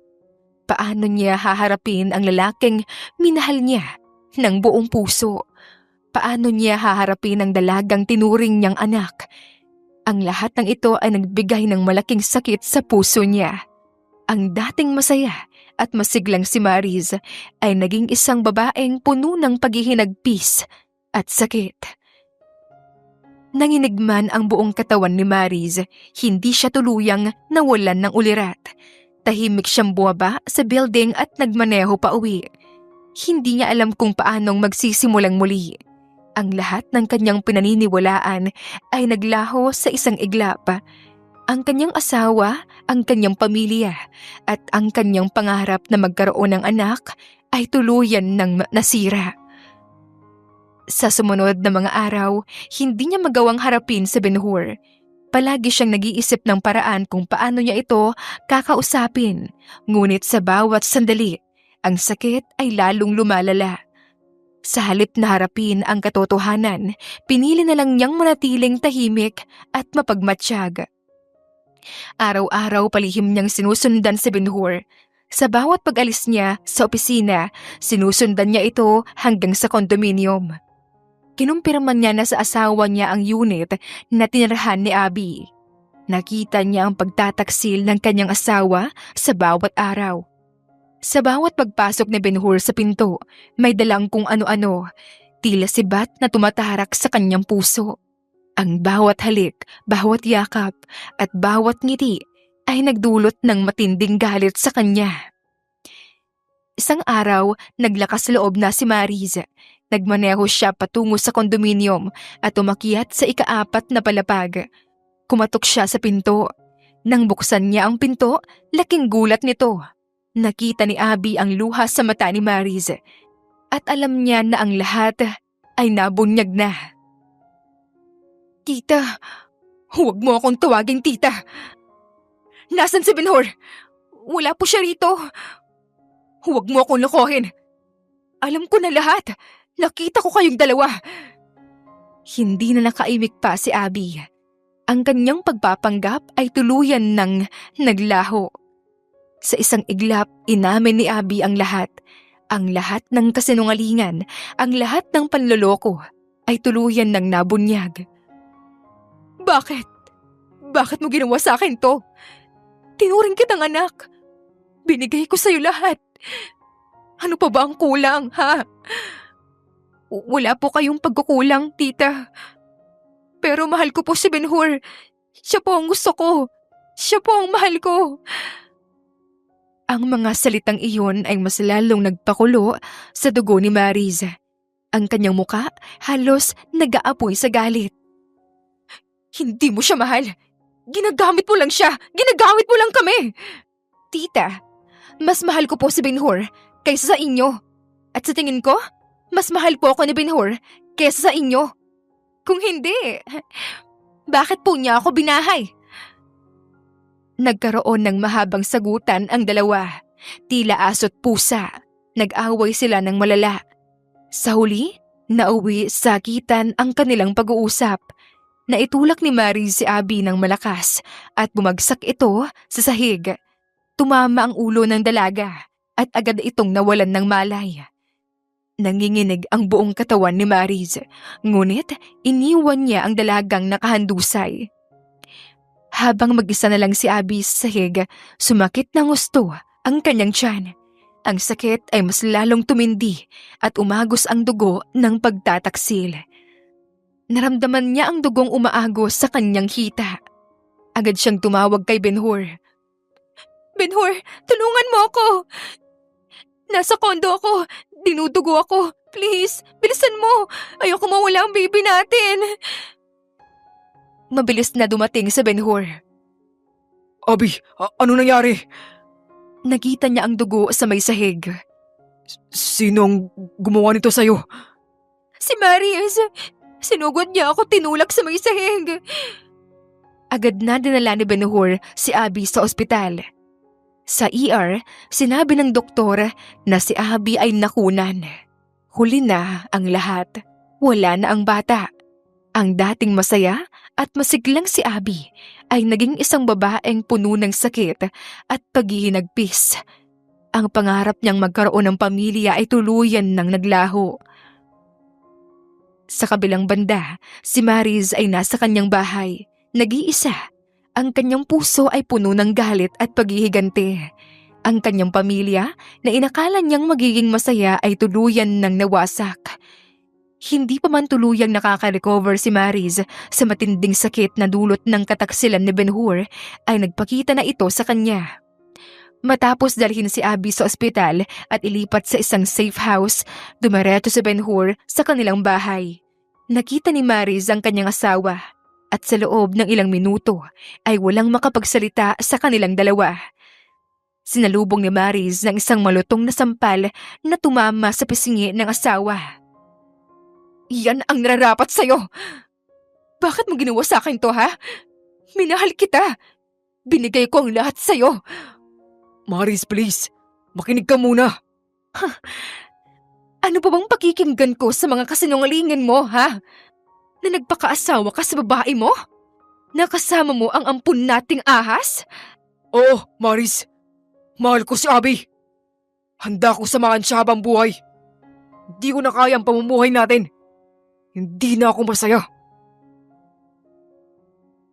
Paano niya haharapin ang lalaking minahal niya ng buong puso? Paano niya haharapin ang dalagang tinuring niyang anak? Ang lahat ng ito ay nagbigay ng malaking sakit sa puso niya. Ang dating masaya at masiglang si Mariz ay naging isang babaeng puno ng paghihinagpis at sakit. Nanginig man ang buong katawan ni Mariz, hindi siya tuluyang nawalan ng ulirat. Tahimik siyang bumaba sa building at nagmaneho pa uwi. Hindi niya alam kung paanong magsisimulang muli. Ang lahat ng kanyang pinaniniwalaan ay naglaho sa isang iglap. Ang kanyang asawa, ang kanyang pamilya, at ang kanyang pangarap na magkaroon ng anak ay tuluyan ng nasira. Sa sumunod na mga araw, hindi niya magawang harapin si Ben-Hur. Palagi siyang nag-iisip ng paraan kung paano niya ito kakausapin. Ngunit sa bawat sandali, ang sakit ay lalong lumalala. Sa halip na harapin ang katotohanan, pinili na lang niyang manatiling tahimik at mapagmatsyag. Araw-araw palihim niyang sinusundan si Benhur. Sa bawat pag-alis niya sa opisina, sinusundan niya ito hanggang sa kondominium. Kinumpirman niya na sa asawa niya ang unit na tinirahan ni Abby. Nakita niya ang pagtataksil ng kanyang asawa sa bawat araw. Sa bawat pagpasok ni Benhur sa pinto, may dalang kung ano-ano, tila sibat na tumatarak sa kanyang puso. Ang bawat halik, bawat yakap, at bawat ngiti ay nagdulot ng matinding galit sa kanya. Isang araw, naglakas loob na si Mariz. Nagmaneho siya patungo sa kondominium at umakyat sa ika-4 na palapag. Kumatok siya sa pinto. Nang buksan niya ang pinto, laking gulat nito. Nakita ni Abby ang luha sa mata ni Mariz at alam niya na ang lahat ay nabunyag na. Tita, huwag mo akong tawaging tita. Nasaan si Benhur? Wala po siya rito. Huwag mo akong lokohin. Alam ko na lahat. Nakita ko kayong dalawa. Hindi na nakaimik pa si Abby. Ang kanyang pagpapanggap ay tuluyan ng naglaho. Sa isang iglap, inamin ni Abby ang lahat. Ang lahat ng kasinungalingan, ang lahat ng panloloko ay tuluyan ng nabunyag. Bakit? Bakit mo ginawa sa akin to? Tinuring kitang anak. Binigay ko sa'yo lahat. Ano pa ba ang kulang, ha? Wala po kayong pagkukulang, tita. Pero mahal ko po si Benhur. Siya po ang gusto ko. Siya po ang mahal ko. Ang mga salitang iyon ay mas lalong nagpakulo sa dugo ni Mariz. Ang kanyang muka halos nag-aapoy sa galit. Hindi mo siya mahal. Ginagamit mo lang siya. Ginagamit mo lang kami. Tita, mas mahal ko po si Benhur kaysa sa inyo. At sa tingin ko, mas mahal po ako ni Benhur kaysa sa inyo. Kung hindi, bakit po niya ako binahay? Nagkaroon ng mahabang sagutan ang dalawa. Tila aso't pusa. Nag-away sila ng malala. Sa huli, nauwi sakitan ang kanilang pag-uusap. Naitulak ni Mariz si Abby ng malakas at bumagsak ito sa sahig. Tumama ang ulo ng dalaga at agad itong nawalan ng malay. Nanginginig ang buong katawan ni Mariz, ngunit iniwan niya ang dalagang nakahandusay. Habang mag-isa na lang si Abby sa sahig, sumakit ng gusto ang kanyang tiyan. Ang sakit ay mas lalong tumindi at umagos ang dugo ng pagtataksil. Naramdaman niya ang dugong umaagos sa kanyang hita. Agad siyang tumawag kay Benhur. Benhur, tulungan mo ako! Nasa kondo ako! Dinudugo ako! Please, bilisan mo! Ayoko mawala ang baby natin! Mabilis na dumating sa Benhur. Abby, ano nangyari? Nakita niya ang dugo sa may sahig. Sino ang gumawa nito sa'yo? Si Mariz! Sinugod niya ako tinulak sa may sahig. Agad na dinala ni Benhur si Abby sa ospital. Sa ER, sinabi ng doktor na si Abby ay nakunan. Huli na ang lahat. Wala na ang bata. Ang dating masaya at masiglang si Abby ay naging isang babaeng puno ng sakit at paghihinagpis. Ang pangarap niyang magkaroon ng pamilya ay tuluyan ng naglaho. Sa kabilang banda, si Mariz ay nasa kanyang bahay, nag-iisa. Ang kanyang puso ay puno ng galit at paghihiganti. Ang kanyang pamilya na inakala niyang magiging masaya ay tuluyan ng nawasak. Hindi pa man tuluyang nakaka-recover si Mariz sa matinding sakit na dulot ng kataksilan ni Benhur ay nagpakita na ito sa kanya. Matapos dalhin si Abby sa ospital at ilipat sa isang safe house, dumiretso si Benhur sa kanilang bahay. Nakita ni Mariz ang kanyang asawa at sa loob ng ilang minuto ay walang makapagsalita sa kanilang dalawa. Sinalubong ni Mariz ng isang malutong na sampal na tumama sa pisngi ng asawa. Yan ang nararapat sa'yo! Bakit mo ginawa sa akin to, ha? Minahal kita! Binigay ko ang lahat sa'yo! Mariz, please. Makinig ka muna. Ano pa bang pakikinggan ko sa mga kasinungalingan mo, ha? Na nagpakaasawa ka sa babae mo? Nakasama mo ang ampun nating ahas? Oo, Maris. Mahal ko si Abby. Handa akong samahan siya habang buhay. Hindi ko na kaya ang pamumuhay natin. Hindi na ako masaya.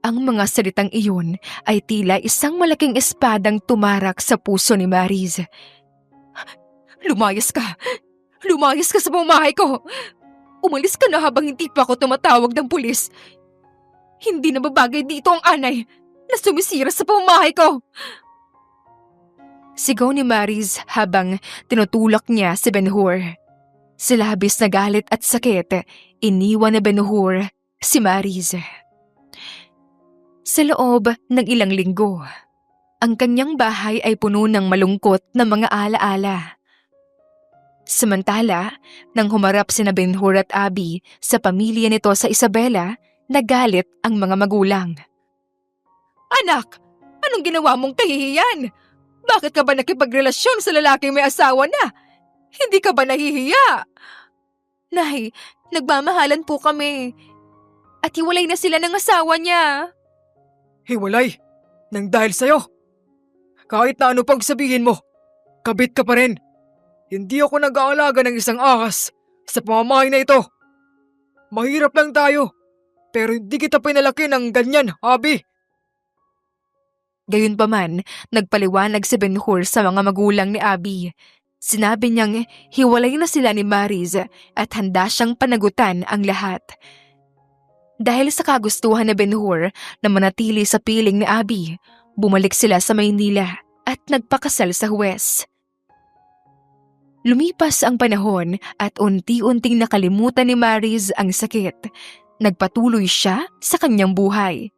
Ang mga salitang iyon ay tila isang malaking espadang tumarak sa puso ni Maris. Lumayas ka! Lumayas ka sa pamamahay ko! Umalis ka na habang hindi pa ako tumatawag ng pulis. Hindi na babagay dito ang anay na sumisira sa pamamahay ko! Sigaw ni Maris habang tinutulak niya si Ben-Hur. Sa labis na galit at sakit, iniwan ni Ben-Hur si Maris. Sa loob ng ilang linggo, ang kanyang bahay ay puno ng malungkot na mga alaala. Samantala, nang humarap sina Ben-Hur at Abby sa pamilya nito sa Isabela, nagalit ang mga magulang. Anak, anong ginawa mong kahihiyan? Bakit ka ba nakipagrelasyon sa lalaking may asawa na? Hindi ka ba nahihiya? Nay, nagmamahalan po kami. At hiwalay na sila ng asawa niya. Hiwalay? Nang dahil sa'yo? Kahit na ano pang sabihin mo, kabit ka pa rin. Hindi ako nag-aalaga ng isang ahas sa pamamahay na ito. Mahirap lang tayo, pero hindi kita pinalaki ng ganyan, Abby. Gayunpaman, nagpaliwanag si Ben-Hur sa mga magulang ni Abby. Sinabi niyang hiwalay na sila ni Maris at handa siyang panagutan ang lahat. Dahil sa kagustuhan ni Ben-Hur na manatili sa piling ni Abby, bumalik sila sa Maynila at nagpakasal sa huwes. Lumipas ang panahon at unti-unting nakalimutan ni Maris ang sakit. Nagpatuloy siya sa kanyang buhay.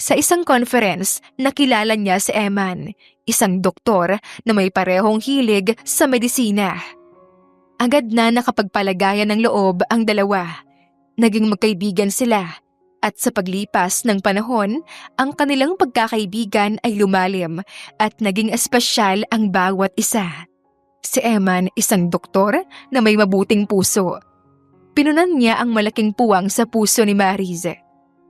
Sa isang conference, nakilala niya si Eman, isang doktor na may parehong hilig sa medisina. Agad na nakapagpalagayan ng loob ang dalawa. Naging magkaibigan sila at sa paglipas ng panahon, ang kanilang pagkakaibigan ay lumalim at naging espesyal ang bawat isa. Si Eman, isang doktor na may mabuting puso. Pinunan niya ang malaking puwang sa puso ni Maris.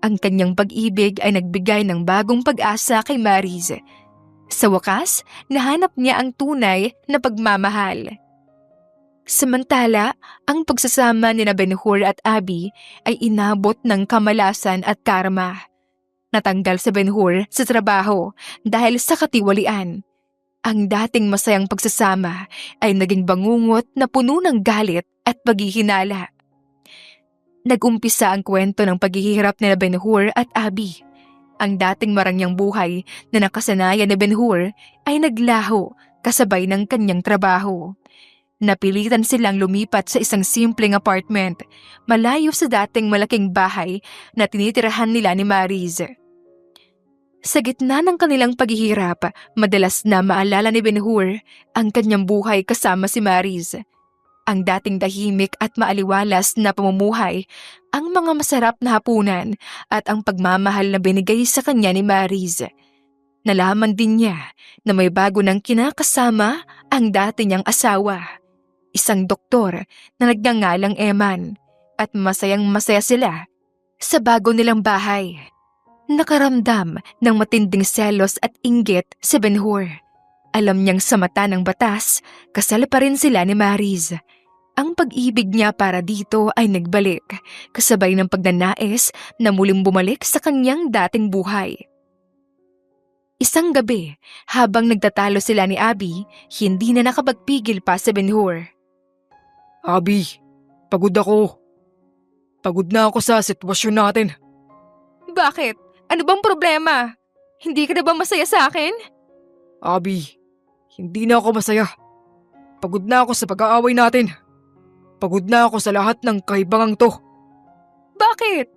Ang kanyang pag-ibig ay nagbigay ng bagong pag-asa kay Maris. Sa wakas, nahanap niya ang tunay na pagmamahal. Samantala, ang pagsasama ni Ben-Hur at Abby ay inabot ng kamalasan at karma. Natanggal si Ben-Hur sa trabaho dahil sa katiwalian. Ang dating masayang pagsasama ay naging bangungot na puno ng galit at paghihinala. Nag-umpisa ang kwento ng paghihirap ni Ben-Hur at Abby. Ang dating marangyang buhay na nakasanayan ni Ben-Hur ay naglaho kasabay ng kanyang trabaho. Napilitan silang lumipat sa isang simpleng apartment, malayo sa dating malaking bahay na tinitirahan nila ni Maris. Sa gitna ng kanilang paghihirap, madalas na maalala ni Ben-Hur ang kanyang buhay kasama si Maris. Ang dating tahimik at maaliwalas na pamumuhay, ang mga masarap na hapunan at ang pagmamahal na binigay sa kanya ni Maris. Nalaman din niya na may bago ng kinakasama ang dati niyang asawa, isang doktor na nagngangalang Eman, at masayang-masaya sila sa bago nilang bahay. Nakaramdam ng matinding selos at inggit si Ben-Hur. Alam niyang sa mata ng batas, kasal pa rin sila ni Maris. Ang pag-ibig niya para dito ay nagbalik, kasabay ng pagnanais na muling bumalik sa kanyang dating buhay. Isang gabi, habang nagtatalo sila ni Abby, hindi na nakapagpigil pa si Ben-Hur. Abby, pagod ako. Pagod na ako sa sitwasyon natin. Bakit? Ano bang problema? Hindi ka na ba masaya sa akin? Abby, hindi na ako masaya. Pagod na ako sa pag-aaway natin. Pagod na ako sa lahat ng kaibangang to. Bakit?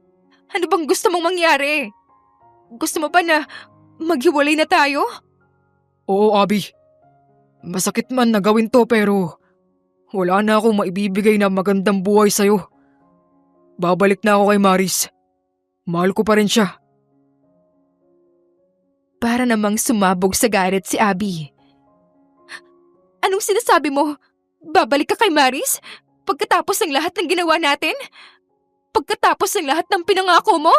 Ano bang gusto mong mangyari? Gusto mo ba na maghiwalay na tayo? Oo, Abby. Masakit man na gawin to pero wala na akong maibibigay na magandang buhay sa'yo. Babalik na ako kay Maris. Mahal ko pa rin siya. Para namang sumabog sa galit si Abby. Anong sinasabi mo? Babalik ka kay Maris? Pagkatapos ng lahat ng ginawa natin? Pagkatapos ng lahat ng pinangako mo?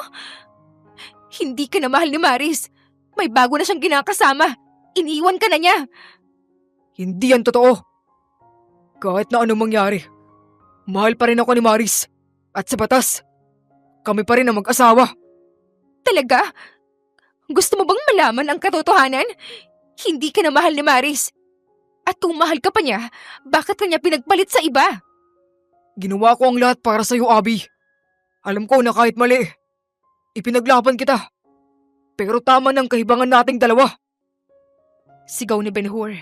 Hindi ka na mahal ni Maris. May bago na siyang kinakasama. Iniwan ka na niya. Hindi yan totoo. Kahit na anong mangyari, mahal pa rin ako ni Maris. At sa batas, kami pa rin ang mag-asawa. Talaga? Gusto mo bang malaman ang katotohanan? Hindi ka na mahal ni Maris. At kung mahal ka pa niya, bakit kanya pinagpalit sa iba? Ginawa ko ang lahat para sa'yo, Abby. Alam ko na kahit mali, ipinaglaban kita. Pero tama ng kahibangan nating dalawa. Sigaw ni Ben-Hur.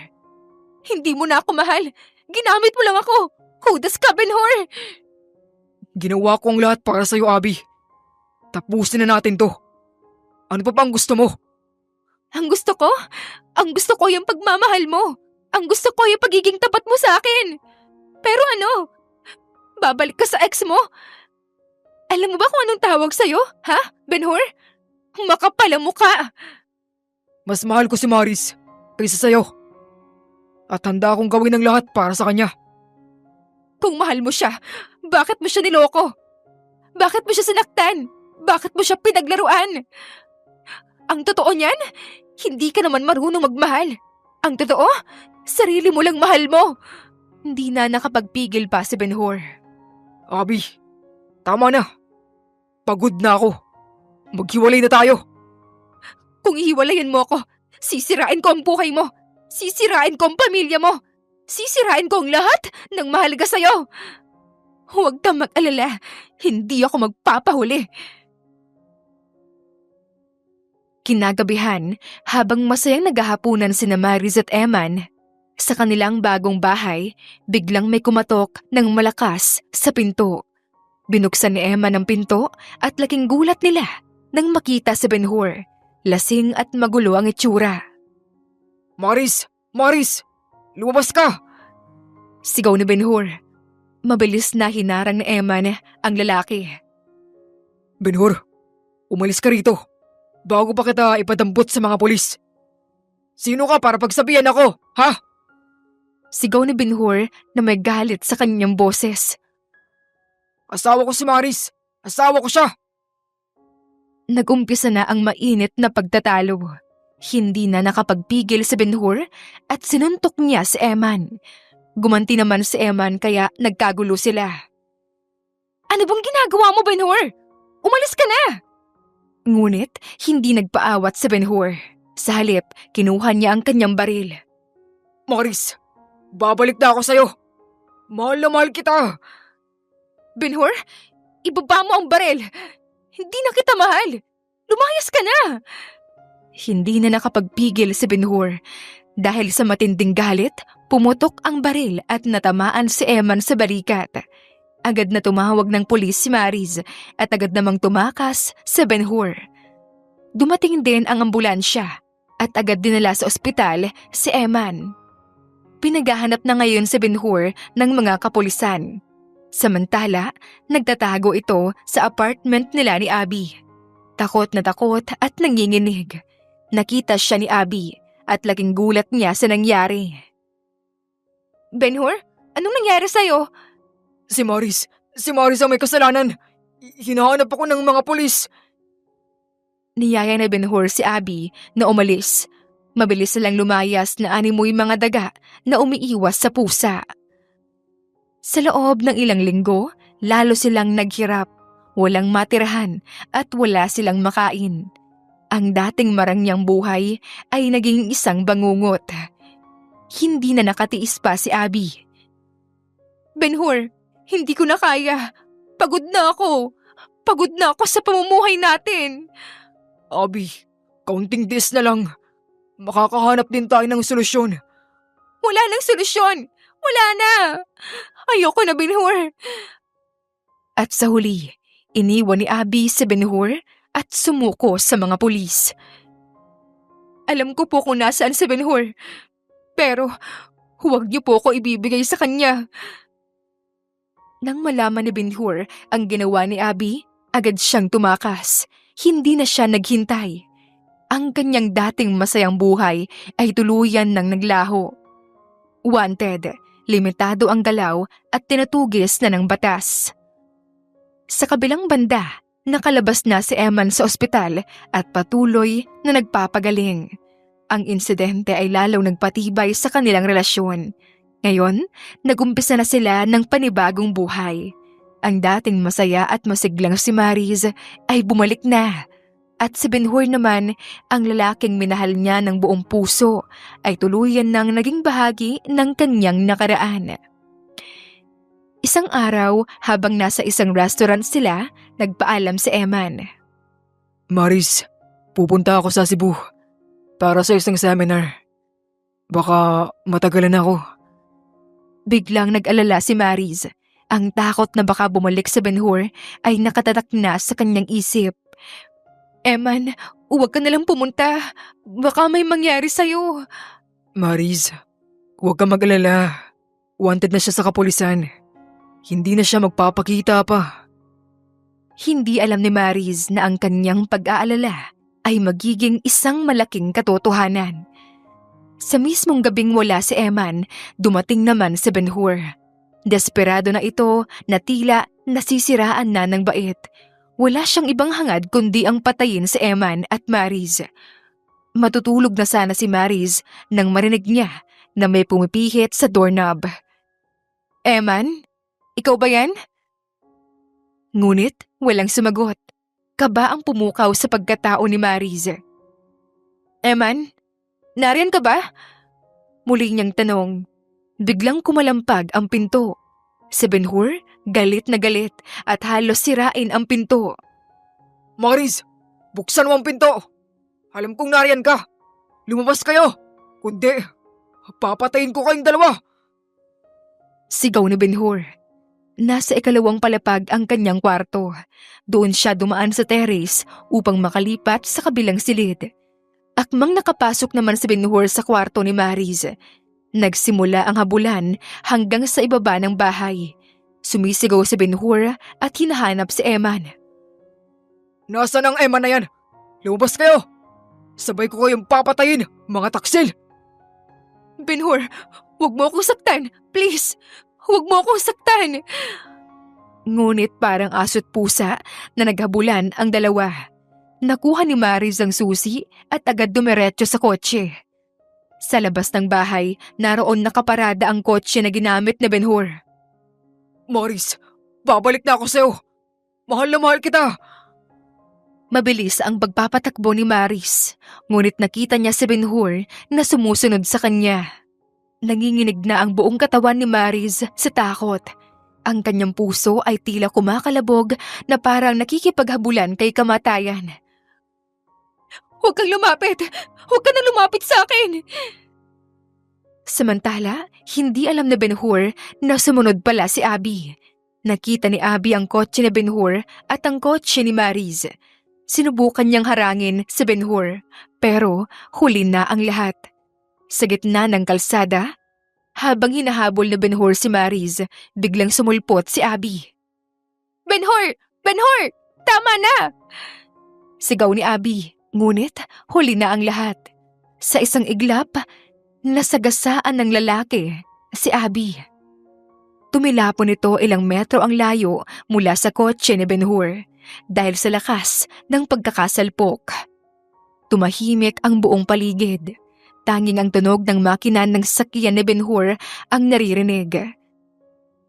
Hindi mo na ako mahal. Ginamit mo lang ako. Hudas ka, Ben-Hur. Ginawa ko ang lahat para sa'yo, Abby. Tapusin na natin to. Ano pa bang gusto mo? Ang gusto ko? Ang gusto ko yung pagmamahal mo. Ang gusto ko yung pagiging tapat mo sa akin. Pero ano? Babalik ka sa ex mo? Alam mo ba kung anong tawag sa'yo? Ha, Ben-Hur? Makapal ang mukha. Mas mahal ko si Maris kaysa sa'yo. At handa akong gawin ang lahat para sa kanya. Kung mahal mo siya, bakit mo siya niloko? Bakit mo siya sinaktan? Bakit mo siya pinaglaruan? Ang totoo niyan, hindi ka naman marunong magmahal. Ang totoo, sarili mo lang mahal mo. Hindi na nakapagpigil pa si Ben-Hur. Abby, tama na. Pagod na ako. Maghiwalay na tayo. Kung ihiwalayan mo ako, sisirain ko ang buhay mo. Sisirain ko ang pamilya mo. Sisirain ko ang lahat ng mahalaga sa'yo. Huwag kang mag-alala. Hindi ako magpapahuli. Kinagabihan, habang masayang naghahapunan sina Maris at Eman, sa kanilang bagong bahay, biglang may kumatok ng malakas sa pinto. Binuksan ni Eman ang pinto at laking gulat nila nang makita si Ben-Hur. Lasing at magulo ang itsura. Maris! Maris! Lumabas ka! Sigaw ni Ben-Hur. Mabilis na hinarang ni Eman ang lalaki. Ben-Hur, umalis ka rito. Bago pa kita ipadampot sa mga polis. Sino ka para pagsabihan ako, ha? Sigaw ni Ben-Hur na may galit sa kanyang boses. Asawa ko si Maris. Asawa ko siya. Nagumpisa na ang mainit na pagtatalo. Hindi na nakapagpigil si Ben-Hur at sinuntok niya si Eman. Gumanti naman si Eman kaya nagkagulo sila. Ano bang ginagawa mo, Ben-Hur? Umalis ka na! Ngunit hindi nagpaawat si Ben-Hur. Sa halip, kinuha niya ang kanyang baril. Maris, babalik na ako sa'yo. Mahal na mahal kita. Ben-Hur, ibaba mo ang baril. Hindi na kita mahal. Lumayas ka na. Hindi na nakapagpigil si Ben-Hur. Dahil sa matinding galit, pumutok ang baril at natamaan si Eman sa balikat. Agad na tumawag ng pulis si Maris at agad namang tumakas sa Ben-Hur. Dumating din ang ambulansya at agad dinala sa ospital si Eman. Pinaghahanap na ngayon si Ben-Hur ng mga kapulisan. Samantala, nagtatago ito sa apartment nila ni Abby. Takot at nanginginig. Nakita siya ni Abby at laking gulat niya sa nangyari. Ben-Hur, anong nangyari sa'yo? Si Maris ang may kasalanan. Hinahanap ako ng mga pulis. Niyaya na Ben-Hur si Abby na umalis. Mabilis silang lumayas na animoy mga daga na umiiwas sa pusa. Sa loob ng ilang linggo, lalo silang naghirap. Walang matirahan at wala silang makain. Ang dating marangyang buhay ay naging isang bangungot. Hindi na nakatiis pa si Abby. Ben-Hur, hindi ko na kaya. Pagod na ako. Pagod na ako sa pamumuhay natin. Abby, kaunting dis na lang. Makakahanap din tayo ng solusyon. Wala nang solusyon. Wala na. Ayoko na, Ben-Hur. At sa huli, iniwan ni Abby si Ben-Hur at sumuko sa mga pulis. Alam ko po kung nasaan si Ben-Hur. Pero huwag niyo po ako ibibigay sa kanya. Nang malaman ni Ben-Hur ang ginawa ni Abby, agad siyang tumakas. Hindi na siya naghintay. Ang kanyang dating masayang buhay ay tuluyan nang naglaho. Wanted, limitado ang galaw at tinatugis na ng batas. Sa kabilang banda, Nakalabas na si Eman sa ospital at patuloy na nagpapagaling. Ang insidente ay lalong nagpatibay sa kanilang relasyon. Ngayon, nagumpisa na sila ng panibagong buhay. Ang dating masaya at masiglang si Mariz ay bumalik na. At si Ben-Hur naman, ang lalaking minahal niya ng buong puso, ay tuluyan nang naging bahagi ng kanyang nakaraan. Isang araw, habang nasa isang restaurant sila, nagpaalam si Eman. Maris, pupunta ako sa Cebu para sa isang seminar. Baka matagalan ako. Biglang nag-alala si Mariz. Ang takot na baka bumalik si Ben-Hur ay nakatatak na sa kanyang isip. Eman, huwag ka nalang pumunta. Baka may mangyari sa'yo. Maris, huwag ka mag-alala. Wanted na siya sa kapulisan. Hindi na siya magpapakita pa. Hindi alam ni Mariz na ang kanyang pag-aalala ay magiging isang malaking katotohanan. Sa mismong gabing wala si Eman, dumating naman si Ben-Hur. Desperado na ito na tila nasisiraan na ng bait. Wala siyang ibang hangad kundi ang patayin si Eman at Mariz. Matutulog na sana si Mariz nang marinig niya na may pumipihit sa doorknob. Eman? Ikaw ba yan? Ngunit walang sumagot. Kaba ang pumukaw sa pagkatao ni Mariz. Eman? Nariyan ka ba? Muli niyang tanong. Biglang kumalampag ang pinto. Si Ben-Hur, galit na galit at halos sirain ang pinto. Maris, buksan mo ang pinto. Alam kong nariyan ka. Lumabas kayo. Kundi, papatayin ko kayong dalawa. Sigaw ni Ben-Hur. Nasa ikalawang palapag ang kanyang kwarto. Doon siya dumaan sa terrace upang makalipat sa kabilang silid. Akmang nakapasok naman si Ben-Hur sa kwarto ni Mariz. Nagsimula ang habulan hanggang sa ibaba ng bahay. Sumisigaw si Ben-Hur at hinahanap si Eman. Nasaan ang Eman na yan? Lumabas kayo. Sabay ko kayong papatayin, mga taksil. Ben-Hur, huwag mo akong saktan. Please, huwag mo akong saktan. Ngunit parang aso't pusa na naghabulan ang dalawa. Nakuha ni Mariz ang susi at agad dumiretso sa kotse. Sa labas ng bahay, naroon nakaparada ang kotse na ginamit ni Ben-Hur. Maris, babalik na ako sa'yo. Mahal na mahal kita. Mabilis ang pagpapatakbo ni Mariz, ngunit nakita niya si Ben-Hur na sumusunod sa kanya. Nanginginig na ang buong katawan ni Mariz sa takot. Ang kanyang puso ay tila kumakalabog na parang nakikipaghabulan kay kamatayan. Huwag kang lumapit! Huwag ka nang lumapit sa akin! Samantala, hindi alam na Ben-Hur na sumunod pala si Abby. Nakita ni Abby ang kotse ni Ben-Hur at ang kotse ni Mariz. Sinubukan niyang harangin si Ben-Hur, pero huli na ang lahat. Sa gitna ng kalsada, habang hinahabol ni Ben-Hur si Mariz, biglang sumulpot si Abby. Ben-Hur! Ben-Hur! Tama na! Sigaw ni Abby, ngunit huli na ang lahat. Sa isang iglap, nasagasaan ng lalaki, si Abby. Tumilapon ito ilang metro ang layo mula sa kotse ni Ben-Hur dahil sa lakas ng pagkakasalpok. Tumahimik ang buong paligid. Tanging ang tunog ng makina ng sakyan ni Ben-Hur ang naririnig.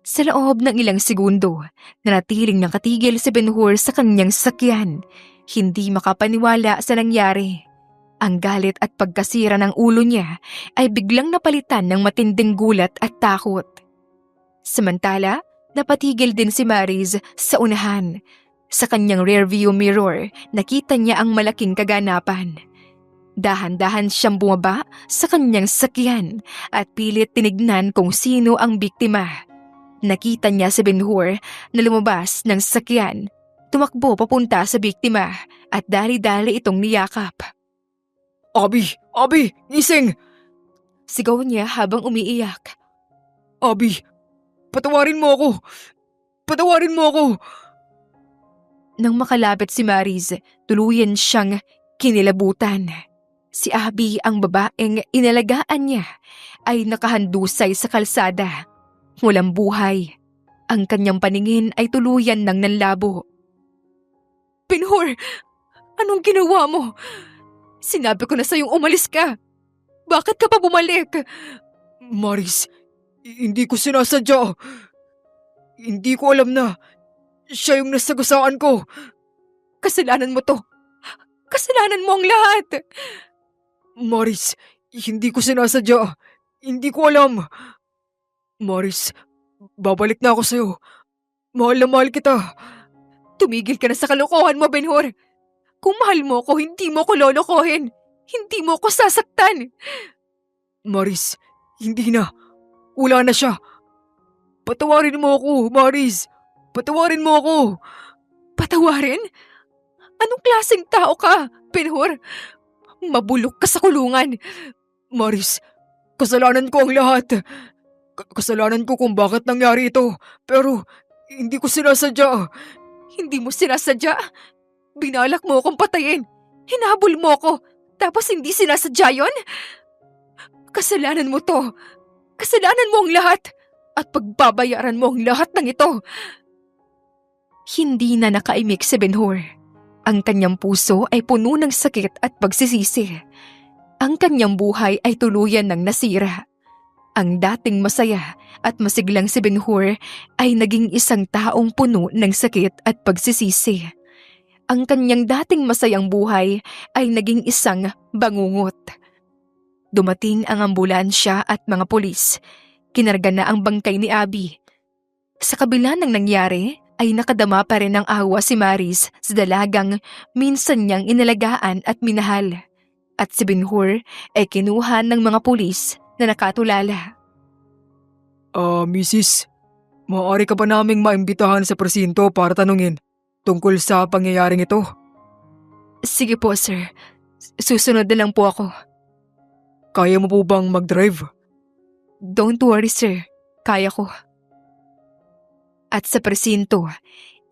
Sa loob ng ilang segundo, nanatiling nakatigil si Ben-Hur sa kanyang sakyan, hindi makapaniwala sa nangyari. Ang galit at pagkasira ng ulo niya ay biglang napalitan ng matinding gulat at takot. Samantala, napatigil din si Mariz sa unahan. Sa kanyang rearview mirror, nakita niya ang malaking kaganapan. Dahan-dahan siyang bumaba sa kanyang sakyan at pilit tinignan kung sino ang biktima. Nakita niya si Ben-Hur na lumabas ng sakyan, tumakbo papunta sa biktima at dali-dali itong niyakap. Abby! Abby! Gising! Sigaw niya habang umiiyak. Abby! Patawarin mo ako! Patawarin mo ako! Nang makalapit si Mariz, tuluyan siyang kinilabutan. Si Abby, ang babaeng inalagaan niya, ay nakahandusay sa kalsada. Walang buhay. Ang kanyang paningin ay tuluyan ng nanlabo. Benhur, anong ginawa mo? Sinabi ko na sa'yong umalis ka. Bakit ka pa bumalik? Maris, hindi ko sinasadya. Hindi ko alam na siya yung nasagasaan ko. Kasalanan mo to. Kasalanan mo ang lahat. Maris, hindi ko sinasadya. Hindi ko alam. Maris, babalik na ako sa'yo. Mahal na mahal kita. Tumigil ka na sa kalokohan mo, Benhur. Kung mahal mo ko, hindi mo ko lolokohin. Hindi mo ko sasaktan. Maris, hindi na. Wala na siya. Patawarin mo ako, Maris. Patawarin mo ako. Patawarin? Anong klaseng tao ka, Benhur? Mabulok ka sa kulungan. Maris, kasalanan ko ang lahat. Kasalanan ko kung bakit nangyari ito. Pero hindi ko sinasadya. Hindi mo sinasadya. Binalak mo akong patayin. Hinabol mo ako. Tapos hindi sinasadya yon? Kasalanan mo to. Kasalanan mo ang lahat. At pagbabayaran mo ang lahat ng ito. Hindi na nakaimik si Benhur. Ang kanyang puso ay puno ng sakit at pagsisisi. Ang kanyang buhay ay tuluyan ng nasira. Ang dating masaya at masiglang si Benhur ay naging isang taong puno ng sakit at pagsisisi. Ang kanyang dating masayang buhay ay naging isang bangungot. Dumating ang ambulansya at mga pulis. Kinarga na ang bangkay ni Abby. Sa kabila ng nangyari, ay nakadama pa rin ng awa si Maris sa dalagang minsan niyang inalagaan at minahal. At si Benhur ay kinuha ng mga pulis na nakatulala. Mrs. Maaari ka ba naming maimbitahan sa presinto para tanungin tungkol sa pangyayaring ito? Sige po, sir. Susunod na lang po ako. Kaya mo po bang mag-drive? Don't worry, sir. Kaya ko. At sa presinto,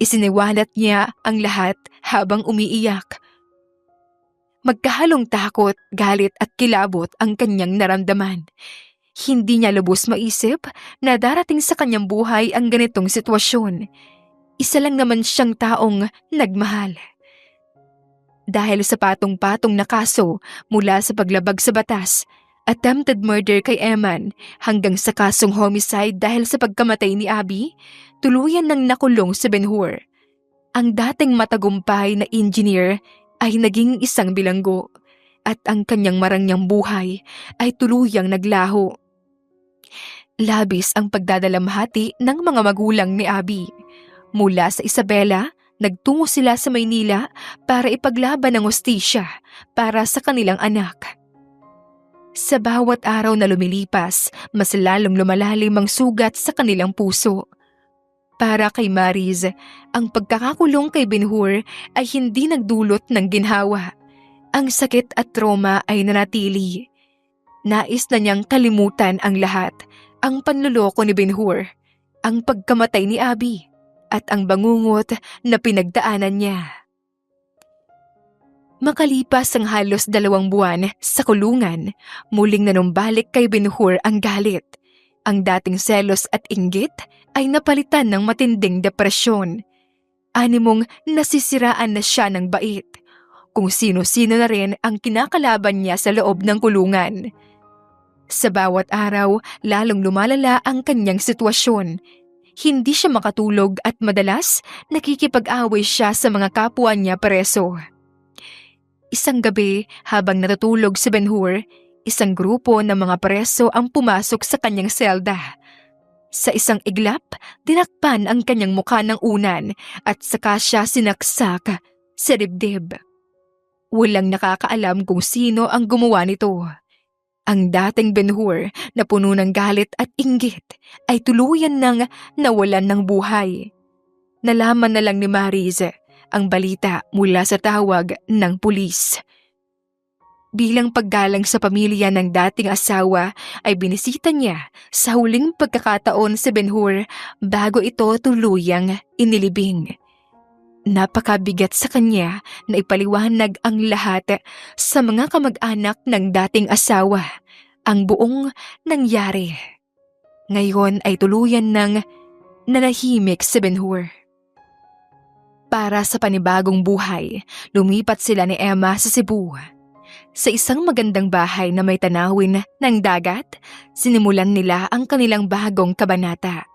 isiniwalat niya ang lahat habang umiiyak. Magkahalong takot, galit at kilabot ang kanyang naramdaman. Hindi niya lubos maisip na darating sa kanyang buhay ang ganitong sitwasyon. Isa lang naman siyang taong nagmahal. Dahil sa patong-patong na kaso mula sa paglabag sa batas, attempted murder kay Eman hanggang sa kasong homicide dahil sa pagkamatay ni Abby, tuluyan nang nakulong si Benhur. Ang dating matagumpay na engineer ay naging isang bilanggo at ang kanyang marangyang buhay ay tuluyang naglaho. Labis ang pagdadalamhati ng mga magulang ni Abby. Mula sa Isabela, nagtungo sila sa Maynila para ipaglaban ang hustisya para sa kanilang anak. Sa bawat araw na lumilipas, mas lalong lumalalim ang sugat sa kanilang puso. Para kay Mariz, ang pagkakakulong kay Benhur ay hindi nagdulot ng ginhawa. Ang sakit at trauma ay nanatili. Nais na niyang kalimutan ang lahat, ang panluloko ni Benhur, ang pagkamatay ni Abby, at ang bangungot na pinagdaanan niya. Makalipas ang halos 2 buwan sa kulungan, muling nanumbalik kay Benhur ang galit. Ang dating selos at inggit ay napalitan ng matinding depresyon. Animong nasisiraan na siya ng bait. Kung sino-sino na rin ang kinakalaban niya sa loob ng kulungan. Sa bawat araw, lalong lumalala ang kanyang sitwasyon. Hindi siya makatulog at madalas nakikipag-away siya sa mga kapwa niya preso. Isang gabi, habang natutulog si Benhur, isang grupo ng mga preso ang pumasok sa kanyang selda. Sa isang iglap, dinakpan ang kanyang mukha ng unan at saka siya sinaksak sa dibdib. Walang nakakaalam kung sino ang gumawa nito. Ang dating Benhur na puno ng galit at inggit ay tuluyan nang nawalan ng buhay. Nalaman na lang ni Mariz ang balita mula sa tawag ng pulis. Bilang paggalang sa pamilya ng dating asawa ay binisita niya sa huling pagkakataon si Benhur bago ito tuluyang inilibing. Napakabigat sa kanya na ipaliwanag ang lahat sa mga kamag-anak ng dating asawa, ang buong nangyari. Ngayon ay tuluyan ng nanahimik si Benhur. Para sa panibagong buhay, lumipat sila ni Emma sa Cebu. Sa isang magandang bahay na may tanawin ng dagat, sinimulan nila ang kanilang bagong kabanata.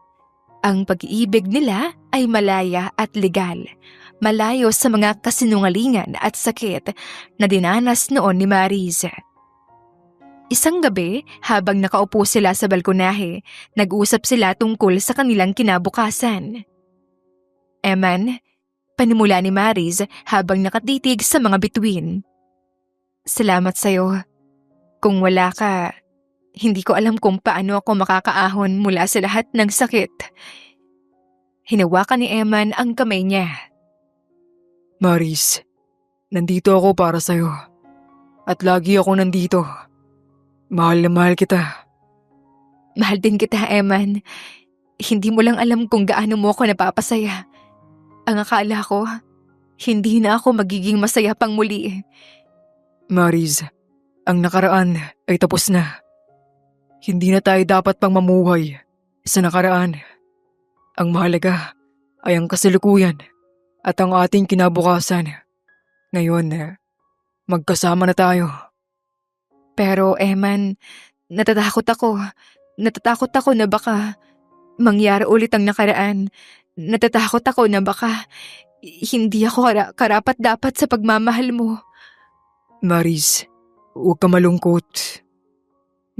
Ang pag-iibig nila ay malaya at legal, malayo sa mga kasinungalingan at sakit na dinanas noon ni Maris. Isang gabi, habang nakaupo sila sa balkonahe, nag-usap sila tungkol sa kanilang kinabukasan. Eman, panimula ni Maris habang nakatitig sa mga bituin. Salamat sa'yo. Kung wala ka, hindi ko alam kung paano ako makakaahon mula sa lahat ng sakit. Hinawakan ni Eman ang kamay niya. Maris, nandito ako para sa'yo. At lagi ako nandito. Mahal na mahal kita. Mahal din kita, Eman. Hindi mo lang alam kung gaano mo ako napapasaya. Ang akala ko, hindi na ako magiging masaya pang muli. Maris, ang nakaraan ay tapos na. Hindi na tayo dapat pang mamuhay sa nakaraan. Ang mahalaga ay ang kasalukuyan at ang ating kinabukasan. Ngayon, magkasama na tayo. Pero, Eman, natatakot ako. Natatakot ako na baka mangyari ulit ang nakaraan. Natatakot ako na baka hindi ako karapat-dapat sa pagmamahal mo. Maris, huwag ka malungkot.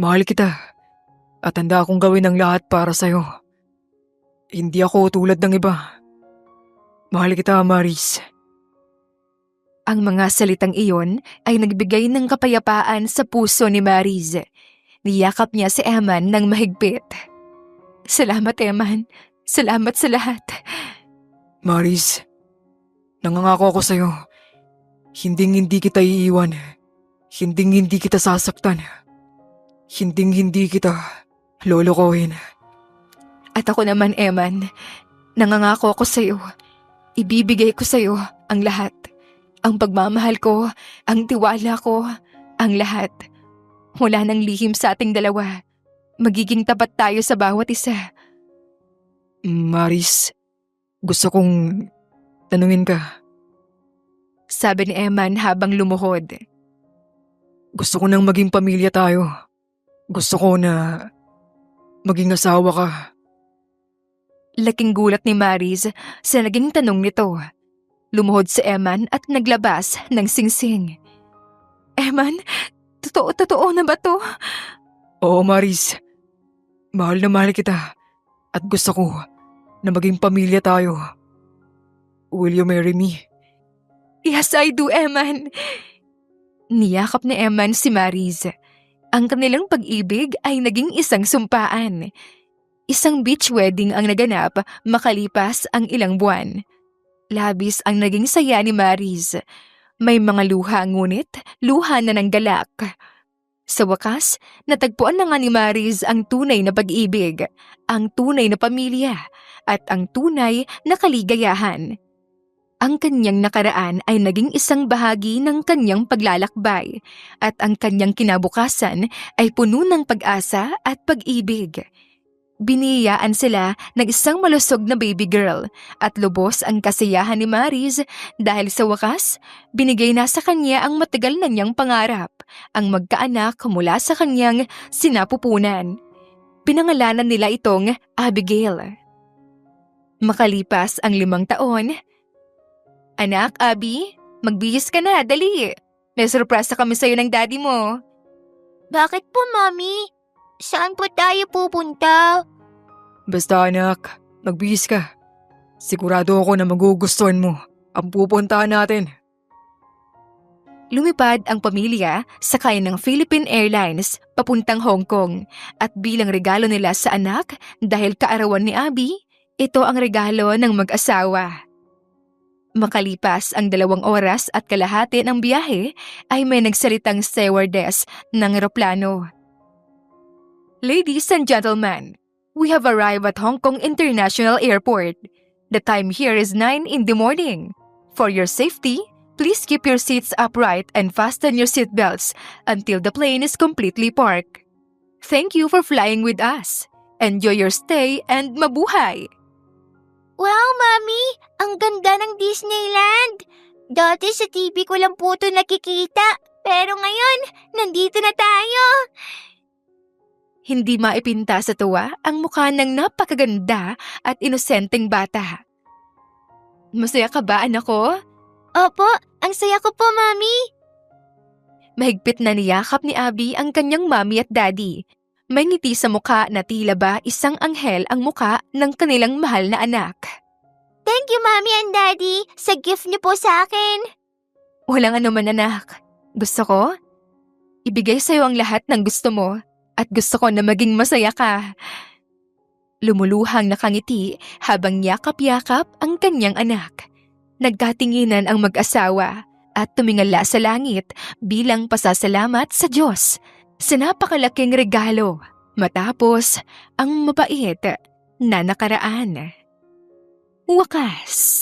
Mahal kita at handa akong gawin ang lahat para sa'yo. Hindi ako tulad ng iba. Mahal kita, Maris. Ang mga salitang iyon ay nagbigay ng kapayapaan sa puso ni Maris. Niyakap niya si Eman ng mahigpit. Salamat, Eman. Salamat sa lahat. Maris, nangangako ako sa'yo. Hinding-hindi kita iiwan. Hinding-hindi kita sasaktan. Hinding-hindi kita lolokohin. At ako naman, Eman, nangangako ako sa'yo. Ibibigay ko sa'yo ang lahat. Ang pagmamahal ko, ang tiwala ko, ang lahat. Wala nang lihim sa ating dalawa. Magiging tapat tayo sa bawat isa. Maris, gusto kong tanungin ka. Sabi ni Eman habang lumuhod. Gusto ko nang maging pamilya tayo. Gusto ko na maging asawa ka. Laking gulat ni Maris sa naging tanong nito. Lumuhod si Eman at naglabas ng singsing. Eman, totoo na ba to? Oo, Maris. Mahal na mahal kita. At gusto ko na maging pamilya tayo. Will you marry me? Yes, I do, Eman. Niyakap ni Eman si Maris. Ang kanilang pag-ibig ay naging isang sumpaan. Isang beach wedding ang naganap makalipas ang ilang buwan. Labis ang naging saya ni Maris. May mga luha ngunit luha na ng galak. Sa wakas, natagpuan na nga ni Maris ang tunay na pag-ibig, ang tunay na pamilya, at ang tunay na kaligayahan. Ang kanyang nakaraan ay naging isang bahagi ng kanyang paglalakbay, at ang kanyang kinabukasan ay puno ng pag-asa at pag-ibig. Biniyayaan sila ng isang malusog na baby girl at lubos ang kasiyahan ni Maris dahil sa wakas, binigay na sa kanya ang matagal na niyang pangarap, ang magkaanak mula sa kanyang sinapupunan. Pinangalanan nila itong Abigail. Makalipas ang 5 taon, Anak, Abby, magbihis ka na, dali. May surpresa kami sa'yo ng daddy mo. Bakit po, Mami? Saan po tayo pupunta? Basta anak, magbihis ka. Sigurado ako na magugustuhan mo ang pupuntahan natin. Lumipad ang pamilya sakay ng Philippine Airlines papuntang Hong Kong at bilang regalo nila sa anak dahil kaarawan ni Abby, ito ang regalo ng mag-asawa. Makalipas ang 2 oras at kalahati ng biyahe ay may nagsalitang stewardess ng eroplano. Ladies and gentlemen, we have arrived at Hong Kong International Airport. The time here is 9 in the morning. For your safety, please keep your seats upright and fasten your seatbelts until the plane is completely parked. Thank you for flying with us. Enjoy your stay and mabuhay! Wow, Mami! Ang ganda ng Disneyland. Dati sa TV ko lang po ito nakikita. Pero ngayon, nandito na tayo. Hindi maipinta sa tuwa ang mukha ng napakaganda at inosenteng bata. Masaya ka ba, anak ko? Opo, ang saya ko po, Mami. Mahigpit na niyakap ni Abby ang kanyang mami at daddy. May ngiti sa mukha na tila ba isang anghel ang mukha ng kanilang mahal na anak. Thank you, Mami and Daddy, sa gift niyo po sa akin. Walang anuman, anak. Gusto ko? Ibigay sa'yo ang lahat ng gusto mo at gusto ko na maging masaya ka. Lumuluhang nakangiti habang yakap-yakap ang kanyang anak. Nagkatinginan ang mag-asawa at tumingala sa langit bilang pasasalamat sa Diyos sa napakalaking regalo matapos ang mabait na nakaraan. Wakas.